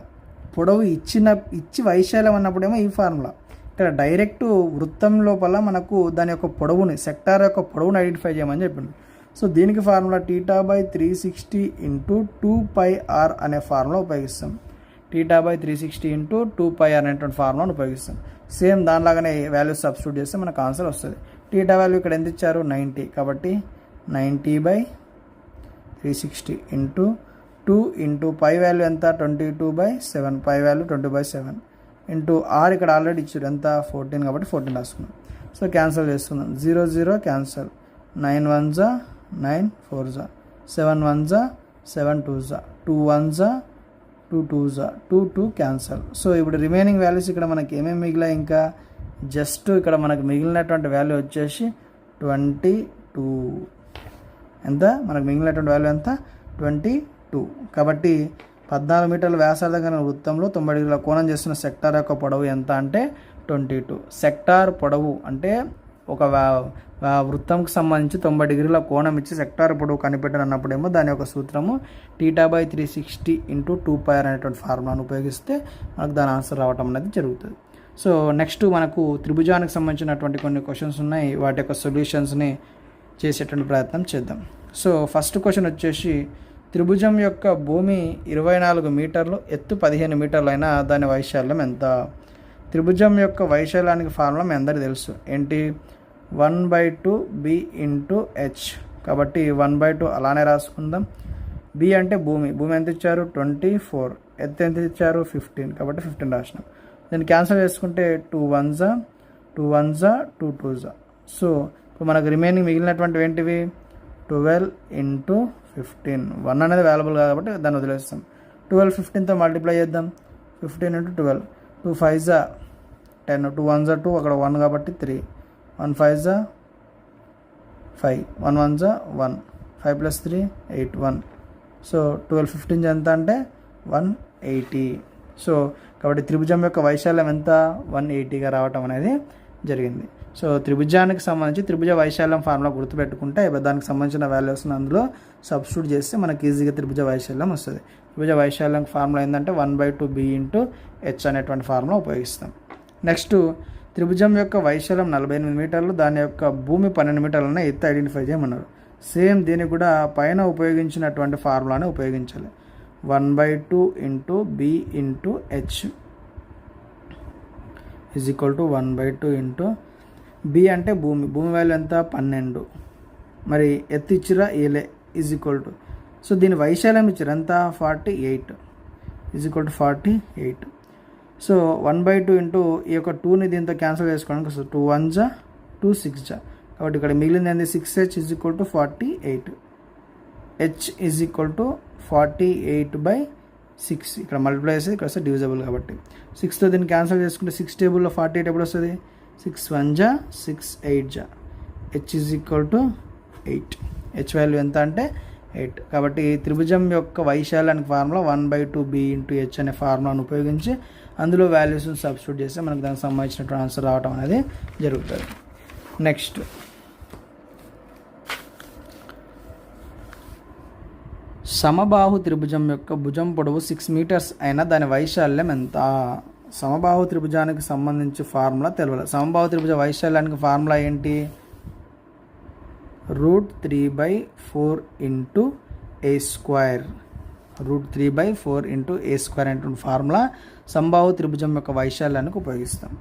పొడవు ఇచ్చి వైశాల్యం అన్నప్పుడేమో ఈ ఫార్ములా. ఇక్కడ డైరెక్ట్ వృత్తం లోపల మనకు దాని యొక్క పొడవుని సెక్టార్ యొక్క పొడవుని ఐడెంటిఫై చేయమని చెప్పింది. సో దీనికి ఫార్ములా θ/360 ఇంటూ 2πr అనే ఫార్ములా ఉపయోగిస్తాం. θ/360 ఇంటూ 2πr అనేటువంటి ఫార్ములాను ఉపయోగిస్తాం. సేమ్ దానిలాగానే వాల్యూస్ సబ్స్టిట్యూట్ చేస్తే మనకు ఆన్సర్ వస్తుంది. θ వాల్యూ ఇక్కడ ఎంత ఇచ్చారు 90, కాబట్టి 90/360 ఇంటూ 2 ఇంటూ పై వాల్యూ ఎంత 22/7, పై వాల్యూ 20/7 ఇంటూ ఆర్ ఇక్కడ ఆల్రెడీ ఇచ్చారు ఎంత 14, కాబట్టి 14 రాసుకున్నాం. సో క్యాన్సిల్ చేసుకుందాం. 0 0 క్యాన్సిల్, 9 1 జా 9, 4 జా 7 1 జా 7 2 జా 2 1 జా 2 2 జా 2 2 క్యాన్సిల్. సో ఇప్పుడు రిమైనింగ్ వాల్యూస్ ఇక్కడ మనకి ఏమేమి మిగిలాయి, ఇంకా జస్ట్ ఇక్కడ మనకు మిగిలినటువంటి వాల్యూ వచ్చేసి 22. ఎంత మనకు మిగిలినటువంటి వాల్యూ ఎంత 22. కాబట్టి 14 మీటర్ల వ్యాసార్థం కలిగిన వృత్తంలో 90 డిగ్రీల కోణం చేస్తున్న సెక్టార్ యొక్క పొడవు ఎంత అంటే 22. సెక్టార్ పొడవు అంటే ఒక వృత్తంకి సంబంధించి 90 డిగ్రీల కోణం ఇచ్చి సెక్టార్ పొడవు కనిపెట్టనప్పుడేమో దాని యొక్క సూత్రము θ/360 ఇంటూ 2πr అనేటువంటి ఫార్ములాను ఉపయోగిస్తే మనకు దాని ఆన్సర్ రావటం అనేది జరుగుతుంది. సో నెక్స్ట్ మనకు త్రిభుజానికి సంబంధించినటువంటి కొన్ని క్వశ్చన్స్ ఉన్నాయి, వాటి యొక్క సొల్యూషన్స్ని చేసేటువంటి ప్రయత్నం చేద్దాం. సో ఫస్ట్ క్వశ్చన్ వచ్చేసి త్రిభుజం యొక్క భూమి 24 మీటర్లు, ఎత్తు 15 మీటర్లు అయినా దాని వైశాల్యం ఎంత? త్రిభుజం యొక్క వైశాల్యానికి ఫార్ములా మీ అందరికీ తెలుసు ఏంటి 1/2 b ఇంటూ h. కాబట్టి 1/2 అలానే రాసుకుందాం. b అంటే భూమి ఎంత ఇచ్చారు 24, ఎత్తు ఎంత ఇచ్చారు 15, కాబట్టి 15 రాసినాం. దీన్ని క్యాన్సిల్ చేసుకుంటే 2 1 జా 2 1 జా 2 2 జా. సో ఇప్పుడు మనకు రిమైనింగ్ మిగిలినటువంటి ఏంటివి 12 ఇంటూ 15. 1 అనేది వాల్యుబుల్ కాబట్టి దాన్ని వదిలేస్తాం. 12 15తో మల్టిప్లై చేద్దాం. 15 ఇంటూ 12, 2 5 జా 10, 2 1 జా 2, అక్కడ 1 కాబట్టి 3, 1 5 జా 5, 1 1 జా 1, 5 + 3 8 1. సో 12 15 ఎంత అంటే 180. సో కాబట్టి త్రిభుజం యొక్క వైశాల్యం ఎంత 180గా రావటం అనేది జరిగింది. సో త్రిభుజానికి సంబంధించి త్రిభుజ వైశాల్యం ఫార్ములా గుర్తుపెట్టుకుంటే దానికి సంబంధించిన వాల్యూస్ని అందులో సబ్స్టిట్యూట్ చేస్తే మనకి ఈజీగా త్రిభుజ వైశాల్యం వస్తుంది. త్రిభుజ వైశాల్యం ఫార్ములా ఏంటంటే 1/2 b ఇంటూ h అనేటువంటి ఫార్ములా ఉపయోగిస్తాం. నెక్స్ట్ త్రిభుజం యొక్క వైశాల్యం 48 మీటర్లు, దాని యొక్క భూమి 12 మీటర్లనే ఎత్తు ఐడెంటిఫై చేయమన్నారు. సేమ్ దీనికి కూడా పైన ఉపయోగించినటువంటి ఫార్ములానే ఉపయోగించాలి. 1/2 into b into h is equal to 1/2 into B అంటే భూమి వాల్యూ ఎంత 12, మరి ఎత్తు ఇచ్చిరా ఏలే ఈజ్ ఈక్వల్ టు, సో దీని వైశాల్యం ఇచ్చారు ఎంత 48 is equal to 48. So 1/2 into ఈ యొక్క 2ని దీంతో క్యాన్సిల్ చేసుకోవడానికి వస్తుంది. 2 1 జా 2 6 జా, కాబట్టి ఇక్కడ మిగిలింది ఏంది 6h is equal to 48. h is equal to 48/6. ఇక్కడ మల్టిప్లై చేస్తే ఇక్కడ వస్తే డివిజబుల్ కాబట్టి 6తో దీన్ని క్యాన్సిల్ చేసుకుంటే 6 టేబుల్లో 48 ఎప్పుడు వస్తుంది? 6 1 జా 6 8 జా, h is equal to 8. h value ఎంత అంటే 8. కాబట్టి త్రిభుజం యొక్క వైశాల్యానికి ఫార్ములా 1/2b ఇంటూ h అనే ఫార్ములాను ఉపయోగించి అందులో వాల్యూస్ని సబ్స్టిట్యూట్ చేస్తే మనకు దానికి సంబంధించినటువంటి ఆన్సర్ రావడం అనేది జరుగుతుంది. నెక్స్ట్ సమబాహు త్రిభుజం యొక్క భుజం పొడవు 6 మీటర్స్ అయినా దాని వైశాల్యం ఎంత? సమబాహు త్రిభుజానికి సంబంధించి ఫార్ములా తెలవాలి. సమబాహు త్రిభుజ వైశాల్యానికి ఫార్ములా ఏంటి? √3/4 ఇంటూ a². √3/4 ఇంటూ a² అనేటువంటి ఫార్ములా సమబాహు త్రిభుజం యొక్క వైశాల్యానికి ఉపయోగిస్తాం.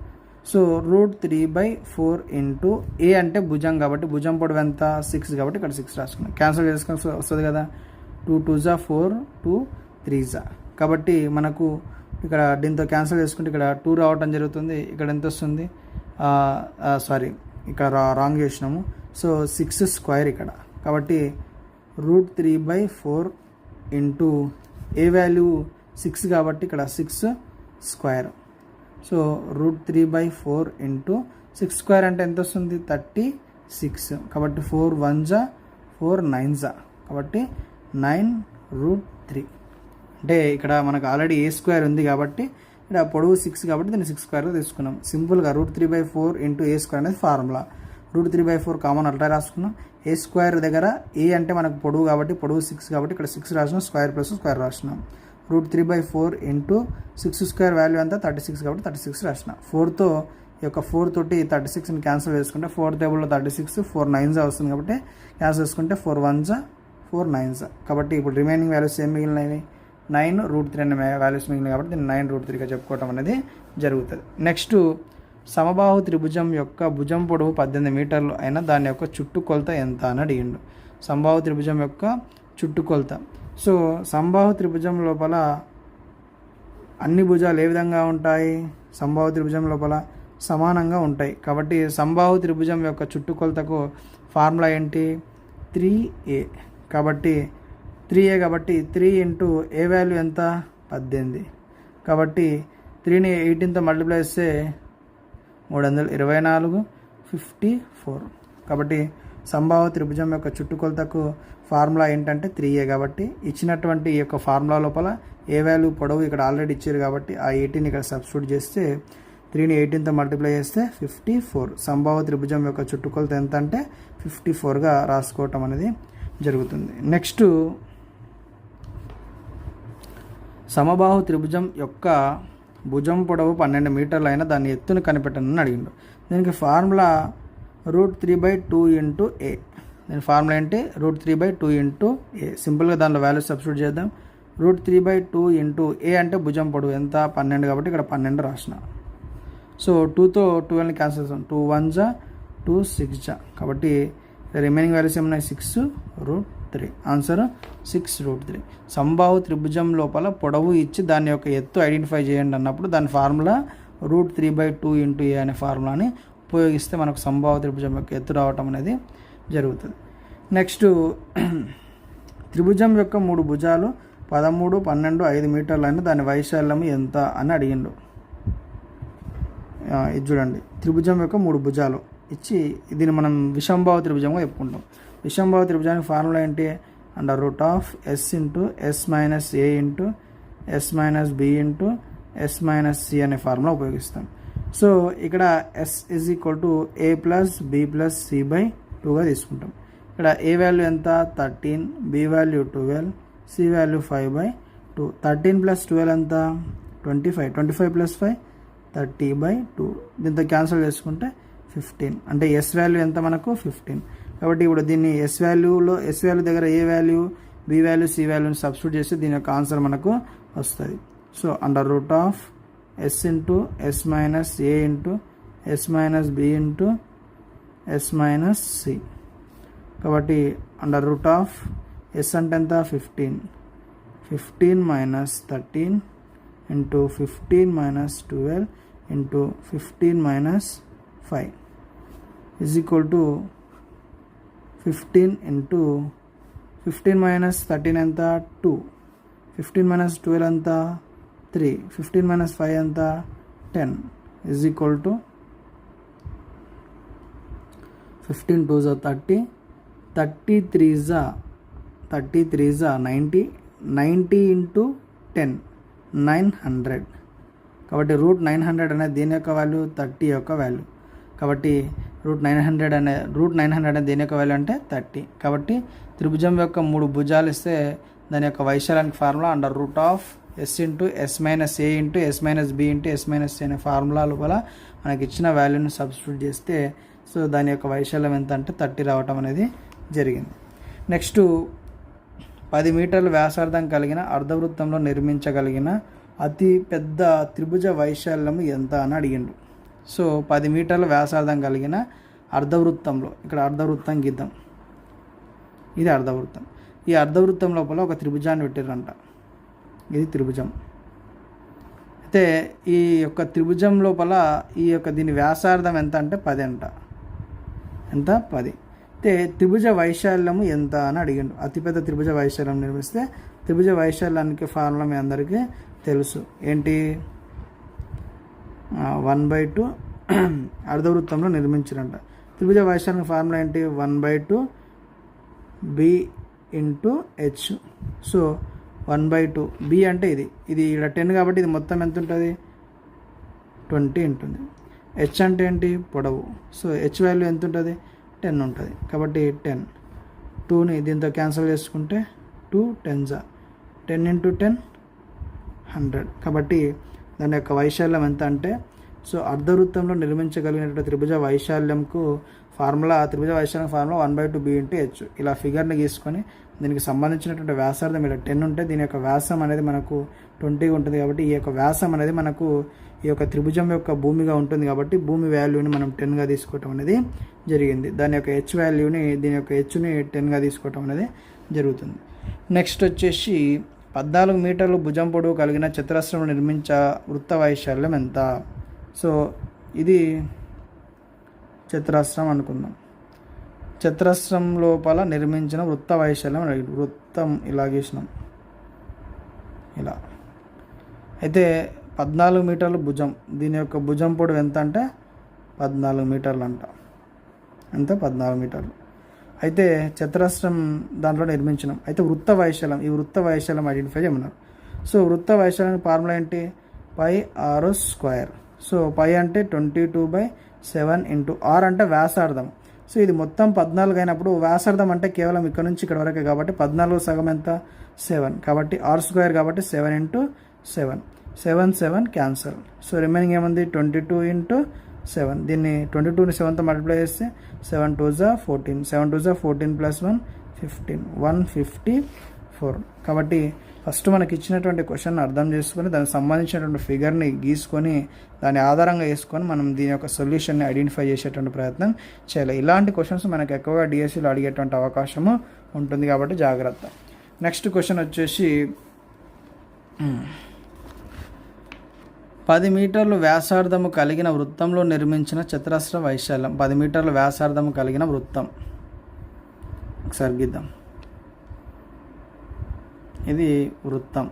సో √3/4 ఇంటూ ఏ అంటే భుజం కాబట్టి భుజం పొడవు ఎంత 6 కాబట్టి ఇక్కడ 6 రాసుకున్నాం. క్యాన్సిల్ చేసుకొని వస్తుంది కదా, 2 2 జా 4 2 3 జా, కాబట్టి మనకు ఇక్కడ దీంతో క్యాన్సిల్ చేసుకుంటే ఇక్కడ 2 రావటం జరుగుతుంది. ఇక్కడ ఎంత వస్తుంది? సారీ ఇక్కడ రాంగ్ చేసినాము. సో 6² ఇక్కడ, కాబట్టి √3/4 ఇంటూ ఏ వాల్యూ 6 కాబట్టి ఇక్కడ 6². సో √3/4 ఇంటూ 6² అంటే ఎంత వస్తుంది? 36. కాబట్టి 4 1 జా 4 9 జా, కాబట్టి 9√3. అంటే ఇక్కడ మనకు ఆల్రెడీ a² ఉంది కాబట్టి ఇక్కడ పొడవు 6 కాబట్టి దీన్ని 6² తీసుకున్నాం. సింపుల్గా √3/4 ఇంటూ a² అనేది ఫార్ములా. √3/4 కామన్ అట్లా రాసుకున్నాం. a² దగ్గర ఏ అంటే మనకు పొడవు కాబట్టి పొడవు 6 కాబట్టి ఇక్కడ 6 రాసినాం, స్క్వేర్ ప్లస్ స్క్వేర్ రాసినాం. √3/4 ఇంటూ 6² వాల్యూ అంతా 36 కాబట్టి 36 రాసిన. 4తో ఈ యొక్క 4 తోటి 36ని క్యాన్సిల్ చేసుకుంటే 4 టేబుల్లో 36 4 9 జా వస్తుంది కాబట్టి క్యాన్సిల్ చేసుకుంటే 4 1 జా 4 9 జా, కాబట్టి ఇప్పుడు రిమైనింగ్ వాల్యూస్ ఏం మిగిలినవి? 9√3 అనే వాల్యూస్ మిగిలినవి కాబట్టి దీన్ని 9√3గా చెప్పుకోవటం అనేది జరుగుతుంది. నెక్స్ట్ సమబాహు త్రిభుజం యొక్క భుజం పొడవు 18 మీటర్లు అయినా దాని యొక్క చుట్టుకొలత ఎంత అని అడిగిండు. సమబాహు త్రిభుజం యొక్క చుట్టుకొలత. సో సమబాహు త్రిభుజం లోపల అన్ని భుజాలు ఏ విధంగా ఉంటాయి? సమబాహు త్రిభుజం లోపల సమానంగా ఉంటాయి. కాబట్టి సమబాహు త్రిభుజం యొక్క చుట్టుకొలతకు ఫార్ములా ఏంటి? 3a. కాబట్టి 3a కాబట్టి 3 ఇంటూ ఏ వాల్యూ ఎంత? 18. కాబట్టి 3ని 18తో మల్టిప్లై చేస్తే 324 54. కాబట్టి సమబాహు త్రిభుజం యొక్క చుట్టుకొలతకు ఫార్ములా ఏంటంటే 3a. కాబట్టి ఇచ్చినటువంటి ఈ యొక్క ఫార్ములా లోపల ఏ వాల్యూ పొడవు ఇక్కడ ఆల్రెడీ ఇచ్చారు కాబట్టి ఆ 18 ఇక్కడ సబ్స్టిట్యూట్ చేస్తే 3ని 18తో మల్టిప్లై చేస్తే 54. సమబాహు త్రిభుజం యొక్క చుట్టుకొలత ఎంత అంటే 54గా రాసుకోవటం అనేది జరుగుతుంది. నెక్స్ట్ సమబాహు త్రిభుజం యొక్క భుజం పొడవు 12 మీటర్లు అయినా దాని ఎత్తును కనిపెట్టనని అడిగిండు. దీనికి ఫార్ములా √3/2 ఇంటూ ఏ. దీని ఫార్ములా ఏంటి? √3/2 ఇంటూ ఏ. సింపుల్గా దానిలో వాల్యూ సబ్స్టిట్యూట్ చేద్దాం. √3/2 ఇంటూ ఏ అంటే భుజం పొడవు ఎంత? 12 కాబట్టి ఇక్కడ 12 రాసిన. సో 2తో 12ని క్యాన్సిల్ చేస్తాం. 2 1 జా 2 6 జా, కాబట్టి రిమైనింగ్ వాల్యూస్ ఏమన్నాయి? 6√3. ఆన్సర్ 6√3. సమబాహు త్రిభుజం లోపల పొడవు ఇచ్చి దాని యొక్క ఎత్తు ఐడెంటిఫై చేయండి అన్నప్పుడు దాని ఫార్ములా √3/2 ఇంటూ ఏ అనే ఫార్ములాని ఉపయోగిస్తే మనకు సమబాహు త్రిభుజం యొక్క ఎత్తు రావటం అనేది జరుగుతుంది. నెక్స్ట్ త్రిభుజం యొక్క 3 భుజాలు 13 12 5 మీటర్లు అయినా దాని వైశాల్యం ఎంత అని అడిగిండు. ఇది చూడండి, త్రిభుజం యొక్క 3 భుజాలు ఇచ్చి దీన్ని మనం విషంబాహు త్రిభుజంగా చెప్పుకుంటాం. విషంబాహు త్రిభుజానికి ఫార్ములా ఏంటి? √S into S minus A into S minus B into S minus C అనే ఫార్ములా ఉపయోగిస్తాం. సో ఇక్కడ S is equal to A plus B plus C/2గా తీసుకుంటాం. ఇక్కడ A వాల్యూ ఎంత? 13, B value 12, C value 5/2. 13 plus 12 ఎంత? 25. 25 plus 5 30/2. దీంతో cancel చేసుకుంటే 15. అంటే S వాల్యూ ఎంత మనకు? 15. కాబట్టి ఇప్పుడు దీన్ని S వాల్యూ దగ్గర A value, B value, C వాల్యూని సబ్స్టిట్యూట్ చేస్తే దీని యొక్క ఆన్సర్ మనకు వస్తుంది. So √S into S minus A into S minus B into S minus C. కాబట్టి అండర్ రూట్ ఆఫ్ ఎస్ అంటే ఎంత 15 minus 13 into 15 minus 12 into 15 minus 5 is equal to 15 into 15 minus 13 ఎంత 2, 15 మైనస్ 12 ఎంత 3, 15 మైనస్ 5 ఎంత 10 is equal to 15 2 30, 33 90, 90 into 10 900. కాబట్టి route 900 అనేది దీని యొక్క వాల్యూ, 30 యొక్క వాల్యూ. కాబట్టి రూట్ 900 అనేది దేని యొక్క వాల్యూ అంటే 30. కాబట్టి త్రిభుజం యొక్క 3 భుజాలు ఇస్తే దాని యొక్క వైశాల్యానికి formula under root of S into S minus A into S minus B into S minus C అనే ఫార్ములా లోపల మనకి ఇచ్చిన వాల్యూని సబ్స్టిట్యూట్ చేస్తే సో దాని యొక్క వైశాల్యం ఎంత అంటే 30 రావటం అనేది జరిగింది. నెక్స్ట్ 10 మీటర్ల వ్యాసార్థం కలిగిన అర్ధవృత్తంలో నిర్మించగలిగిన అతి పెద్ద త్రిభుజ వైశాల్యం ఎంత అని అడిగిండు. సో 10 మీటర్ల వ్యాసార్థం కలిగిన అర్ధవృత్తంలో, ఇక్కడ అర్ధవృత్తం గీద్దాం, ఇది అర్ధవృత్తం. ఈ అర్ధవృత్తం లోపల ఒక త్రిభుజాన్ని పెట్టారంట, ఇది త్రిభుజం. అయితే ఈ యొక్క త్రిభుజం లోపల దీని వ్యాసార్థం ఎంత అంటే 10 అంట. ఎంత 10. అయితే త్రిభుజ వైశాల్యము ఎంత అని అడిగిండు. అతిపెద్ద త్రిభుజ వైశాల్యం నిర్మిస్తే త్రిభుజ వైశాల్యానికి ఫార్ములా మీ అందరికీ తెలుసు, ఏంటి 1/2 అర్ధవృత్తంలో నిర్మించారంట. త్రిభుజ వైశాల్యం ఫార్ములా ఏంటి 1/2 B into H. So 1/2 B అంటే ఇది ఇక్కడ 10 కాబట్టి ఇది మొత్తం ఎంత ఉంటుంది 20 ఉంటుంది. హెచ్ అంటే ఏంటి పొడవు. సో హెచ్ వాల్యూ ఎంత ఉంటుంది 10 ఉంటుంది. కాబట్టి 10, 2ని దీంతో క్యాన్సిల్ చేసుకుంటే 2 10s 10 ఇంటూ 10 100. కాబట్టి దాని యొక్క వైశాల్యం ఎంత అంటే సో అర్ధవృత్తంలో నిర్మించగలిగినటువంటి త్రిభుజ వైశాల్యంకు ఫార్ములా 1/2 బి ఇంటూ హెచ్. ఇలా ఫిగర్ని గీసుకొని దీనికి సంబంధించినటువంటి వ్యాసార్థం ఇలా 10 ఉంటే దీని యొక్క వ్యాసం అనేది మనకు 20 ఉంటుంది. కాబట్టి ఈ యొక్క వ్యాసం అనేది మనకు ఈ యొక్క త్రిభుజం యొక్క భూమిగా ఉంటుంది. కాబట్టి భూమి వాల్యూని మనం 10గా తీసుకోవటం అనేది జరిగింది. దాని యొక్క హెచ్ వాల్యూని, దీని యొక్క హెచ్ని 10గా తీసుకోవటం అనేది జరుగుతుంది. నెక్స్ట్ వచ్చేసి 14 మీటర్లు భుజం పొడవు కలిగిన చతురస్రం నిర్మించ వృత్త వైశాల్యం ఎంత. సో ఇది చతురస్రం అనుకుందాం. చతురస్రం లోపల నిర్మించిన వృత్త వైశాల్యం వృత్తం ఇలా గీసినాం ఇలా. అయితే 14 మీటర్లు భుజం, దీని యొక్క భుజం పొడవు ఎంత అంటే 14 మీటర్లు అంట. ఎంత 14 మీటర్లు. అయితే చతురస్రం దాంట్లో నిర్మించినాం. అయితే వృత్త వైశాల్యం, ఈ వృత్త వైశాల్యం ఐడెంటిఫై చేయమన్నారు. సో వృత్త వైశాల్యం ఫార్ములా ఏంటి పై ఆర్ స్క్వేర్. సో పై అంటే 22/7 ఇంటూ ఆర్ అంటే వ్యాసార్థం. సో ఇది మొత్తం 14 అయినప్పుడు వ్యాసార్థం అంటే కేవలం ఇక్కడ నుంచి ఇక్కడ వరకే కాబట్టి 14 సగం ఎంత 7. కాబట్టి ఆర్ స్క్వేర్ కాబట్టి 7 ఇంటూ 7, 7 క్యాన్సల్. సో రిమైనింగ్ ఏముంది 22 ఇంటూ 7. దీన్ని 22ని 7తో మల్టిప్లై చేస్తే 7 2s 14, 7 2s 14 + 1 15, 154. కాబట్టి ఫస్ట్ మనకి ఇచ్చినటువంటి క్వశ్చన్ అర్థం చేసుకొని దానికి సంబంధించినటువంటి ఫిగర్ని గీసుకొని దాని ఆధారంగా వేసుకొని మనం దీని యొక్క సొల్యూషన్ని ఐడెంటిఫై చేసేటువంటి ప్రయత్నం చేయాలి. ఇలాంటి క్వశ్చన్స్ మనకు ఎక్కువగా డిఎస్సిలో అడిగేటువంటి అవకాశము ఉంటుంది కాబట్టి జాగ్రత్త. నెక్స్ట్ క్వశ్చన్ వచ్చేసి 10 మీటర్లు వ్యాసార్థము కలిగిన వృత్తంలో నిర్మించిన చతురస్ర వైశాల్యం. 10 మీటర్ల వ్యాసార్థము కలిగిన వృత్తం ఒకసారి గీద్దాం. ఇది వృత్తం.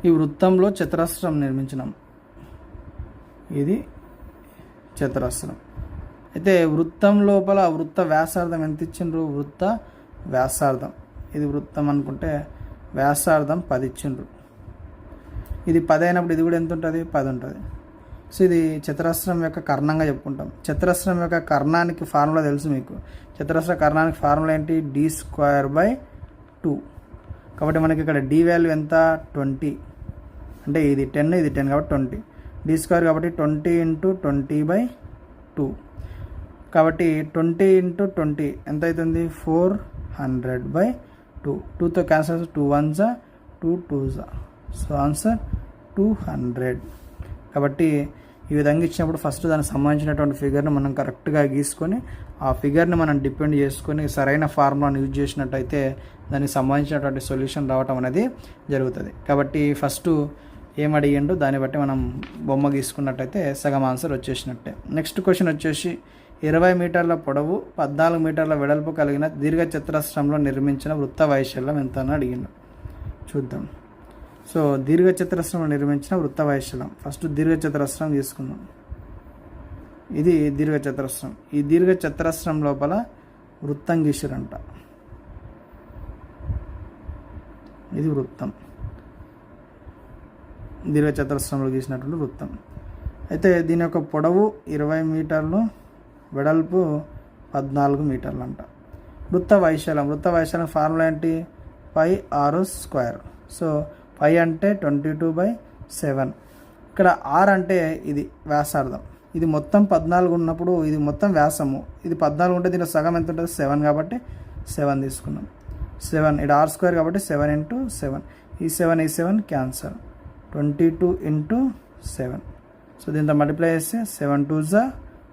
ఈ వృత్తంలో చతురస్రం నిర్మించినాం, ఇది చతురస్రం. అయితే వృత్తం లోపల వృత్త వ్యాసార్థం ఎంత ఇచ్చిండ్రు, వృత్త వ్యాసార్థం, ఇది వృత్తం అనుకుంటే వ్యాసార్థం 10 ఇచ్చిండ్రు. ఇది 10 అయినప్పుడు ఇది కూడా ఎంత ఉంటుంది 10 ఉంటుంది. సో ఇది చతురస్రం యొక్క కర్ణంగా చెప్పుకుంటాం. చతురస్రం యొక్క కర్ణానికి ఫార్ములా తెలుసు మీకు. చతురస్ర కర్ణానికి ఫార్ములా ఏంటి d²/2. కాబట్టి మనకి ఇక్కడ d వాల్యూ ఎంత 20, అంటే ఇది 10 ఇది 10 కాబట్టి 20, d² కాబట్టి 20 ఇంటూ 20/2. కాబట్టి 20 ఇంటూ 20 ఎంత అవుతుంది 400/2. 2తో cancel 2 1s 2 2s. So answer 200. కాబట్టి ఈ విధంగా ఇచ్చినప్పుడు ఫస్ట్ దానికి సంబంధించినటువంటి ఫిగర్ని మనం కరెక్ట్గా గీసుకొని ఆ ఫిగర్ని మనం డిపెండ్ చేసుకొని సరైన ఫార్ములాను యూజ్ చేసినట్టయితే దానికి సంబంధించినటువంటి సొల్యూషన్ రావటం అనేది జరుగుతుంది. కాబట్టి ఫస్ట్ ఏం అడిగిండో దాన్ని బట్టి మనం బొమ్మ గీసుకున్నట్టయితే సగం ఆన్సర్ వచ్చేసినట్టే. నెక్స్ట్ క్వశ్చన్ వచ్చేసి 20 మీటర్ల పొడవు 14 మీటర్ల వెడల్పు కలిగిన దీర్ఘచతురస్రంలో నిర్మించిన వృత్త వైశాల్యం ఎంత అని అడిగిండు. చూద్దాం. సో దీర్ఘచతురస్రంలో నిర్మించిన వృత్త వైశాల్యం, ఫస్ట్ దీర్ఘచతురస్రం తీసుకుందాం. ఇది దీర్ఘచతురస్రం. ఈ దీర్ఘచతురస్రం లోపల వృత్తం గీసిరంట. ఇది వృత్తం, దీర్ఘచతురస్రంలో గీసినటువంటి వృత్తం. అయితే దీని యొక్క పొడవు 20 మీటర్లు, వెడల్పు 14 మీటర్లు అంట. వృత్త వైశాల్యం ఫార్ములా ఏంటి? పై ఆర్ స్క్వేర్. సో పై అంటే 22/7. ఇక్కడ ఆర్ అంటే ఇది వ్యాసార్థం. ఇది మొత్తం 14 ఉన్నప్పుడు ఇది మొత్తం వ్యాసము. ఇది 14 ఉంటే దీనిలో సగం ఎంత ఉంటుంది? 7 కాబట్టి 7 తీసుకున్నాం. 7 ఇక్కడ ఆర్ స్క్వేర్ కాబట్టి 7 × 7. ఈ 7 క్యాన్సల్. 22 × 7. సో దీంతో మల్టిప్లై చేస్తే 7 2s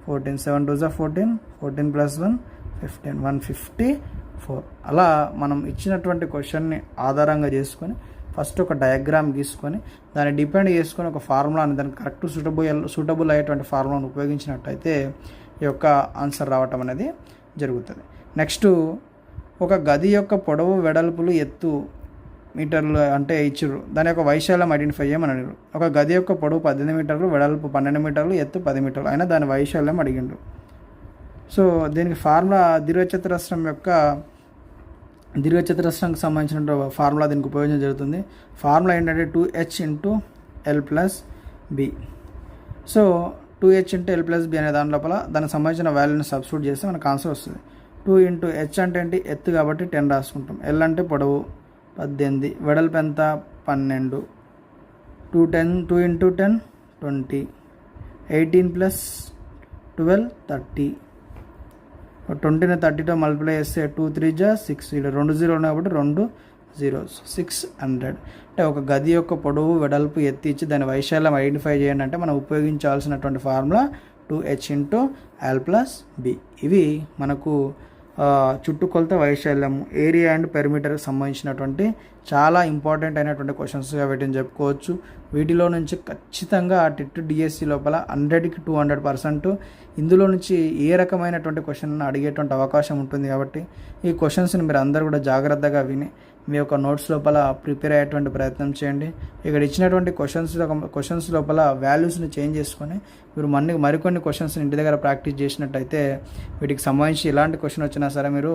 14, 7 2s 14, 14 + 1 15, 154. అలా మనం ఇచ్చినటువంటి క్వశ్చన్ని ఆధారంగా చేసుకొని ఫస్ట్ ఒక డయాగ్రామ్ గీసుకొని దాన్ని డిపెండ్ చేసుకొని ఒక ఫార్ములాని దానికి కరెక్ట్ సూటబుల్ అయ్యేటువంటి ఫార్ములాను ఉపయోగించినట్టయితే ఈ యొక్క ఆన్సర్ రావటం అనేది జరుగుతుంది. నెక్స్ట్, ఒక గది యొక్క పొడవు, వెడల్పులు, ఎత్తు మీటర్లు అంటే ఇచ్చిర్రు. దాని యొక్క వైశాల్యం ఐడెంటిఫై చేయమని అడిగారు. ఒక గది యొక్క పొడవు 18 మీటర్లు, వెడల్పు 12 మీటర్లు, ఎత్తు 10 మీటర్లు అయినా దాని వైశాల్యం అడిగిండు. సో దీనికి ఫార్ములా దీర్ఘచతురస్రానికి సంబంధించిన ఫార్ములా దీనికి ఉపయోగించడం జరుగుతుంది. ఫార్ములా ఏంటంటే 2h × l + b. So 2h × l + b అనే దాని లోపల దానికి సంబంధించిన వాల్యూని సబ్స్టిట్యూట్ చేస్తే మనకు ఆన్సర్ వస్తుంది. 2 × h అంటే ఏంటి? ఎత్తు కాబట్టి 10 రాసుకుంటాం. l అంటే పొడవు 18, వెడల్పు ఎంత? 12. 2 × 10 20, 18 + 12 30. 20ని 30తో మల్టిప్లై చేస్తే 2 3s 6. ఇక్కడ 2 0 ఉన్నాయి కాబట్టి 2 zeros 600. అంటే ఒక గది యొక్క పొడవు, వెడల్పు, ఎత్తు ఇచ్చి దాని వైశాల్యం ఐడెంటిఫై చేయండి అంటే మనం ఉపయోగించాల్సినటువంటి ఫార్ములా 2h × l + b. ఇవి మనకు చుట్టుకొలత, వైశాల్యం, ఏరియా అండ్ పెరిమీటర్కి సంబంధించినటువంటి చాలా ఇంపార్టెంట్ అయినటువంటి క్వశ్చన్స్గా వీటిని చెప్పుకోవచ్చు. వీటిలో నుంచి ఖచ్చితంగా టెట్ డిఎస్సి లోపల 100కి 200% ఇందులో నుంచి ఏ రకమైనటువంటి క్వశ్చన్ అడిగేటువంటి అవకాశం ఉంటుంది. కాబట్టి ఈ క్వశ్చన్స్ని మీరు అందరూ కూడా జాగ్రత్తగా విని మీ యొక్క నోట్స్ లోపల ప్రిపేర్ అయ్యేటువంటి ప్రయత్నం చేయండి. ఇక్కడ ఇచ్చినటువంటి క్వశ్చన్స్ లోపల వాల్యూస్ని చేంజ్ చేసుకొని మీరు మరికొన్ని క్వశ్చన్స్ని ఇంటి దగ్గర ప్రాక్టీస్ చేసినట్టయితే వీటికి సంబంధించి ఎలాంటి క్వశ్చన్ వచ్చినా సరే మీరు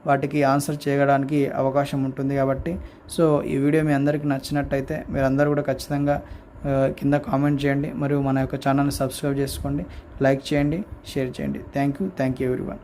వాటికి ఆన్సర్ చేయడానికి అవకాశం ఉంటుంది. కాబట్టి సో ఈ వీడియో మీ అందరికీ నచ్చినట్టయితే మీరందరూ కూడా ఖచ్చితంగా కింద కామెంట్ చేయండి, మరియు మన యొక్క ఛానల్ని సబ్స్క్రైబ్ చేసుకోండి, లైక్ చేయండి, షేర్ చేయండి. Thank you everyone.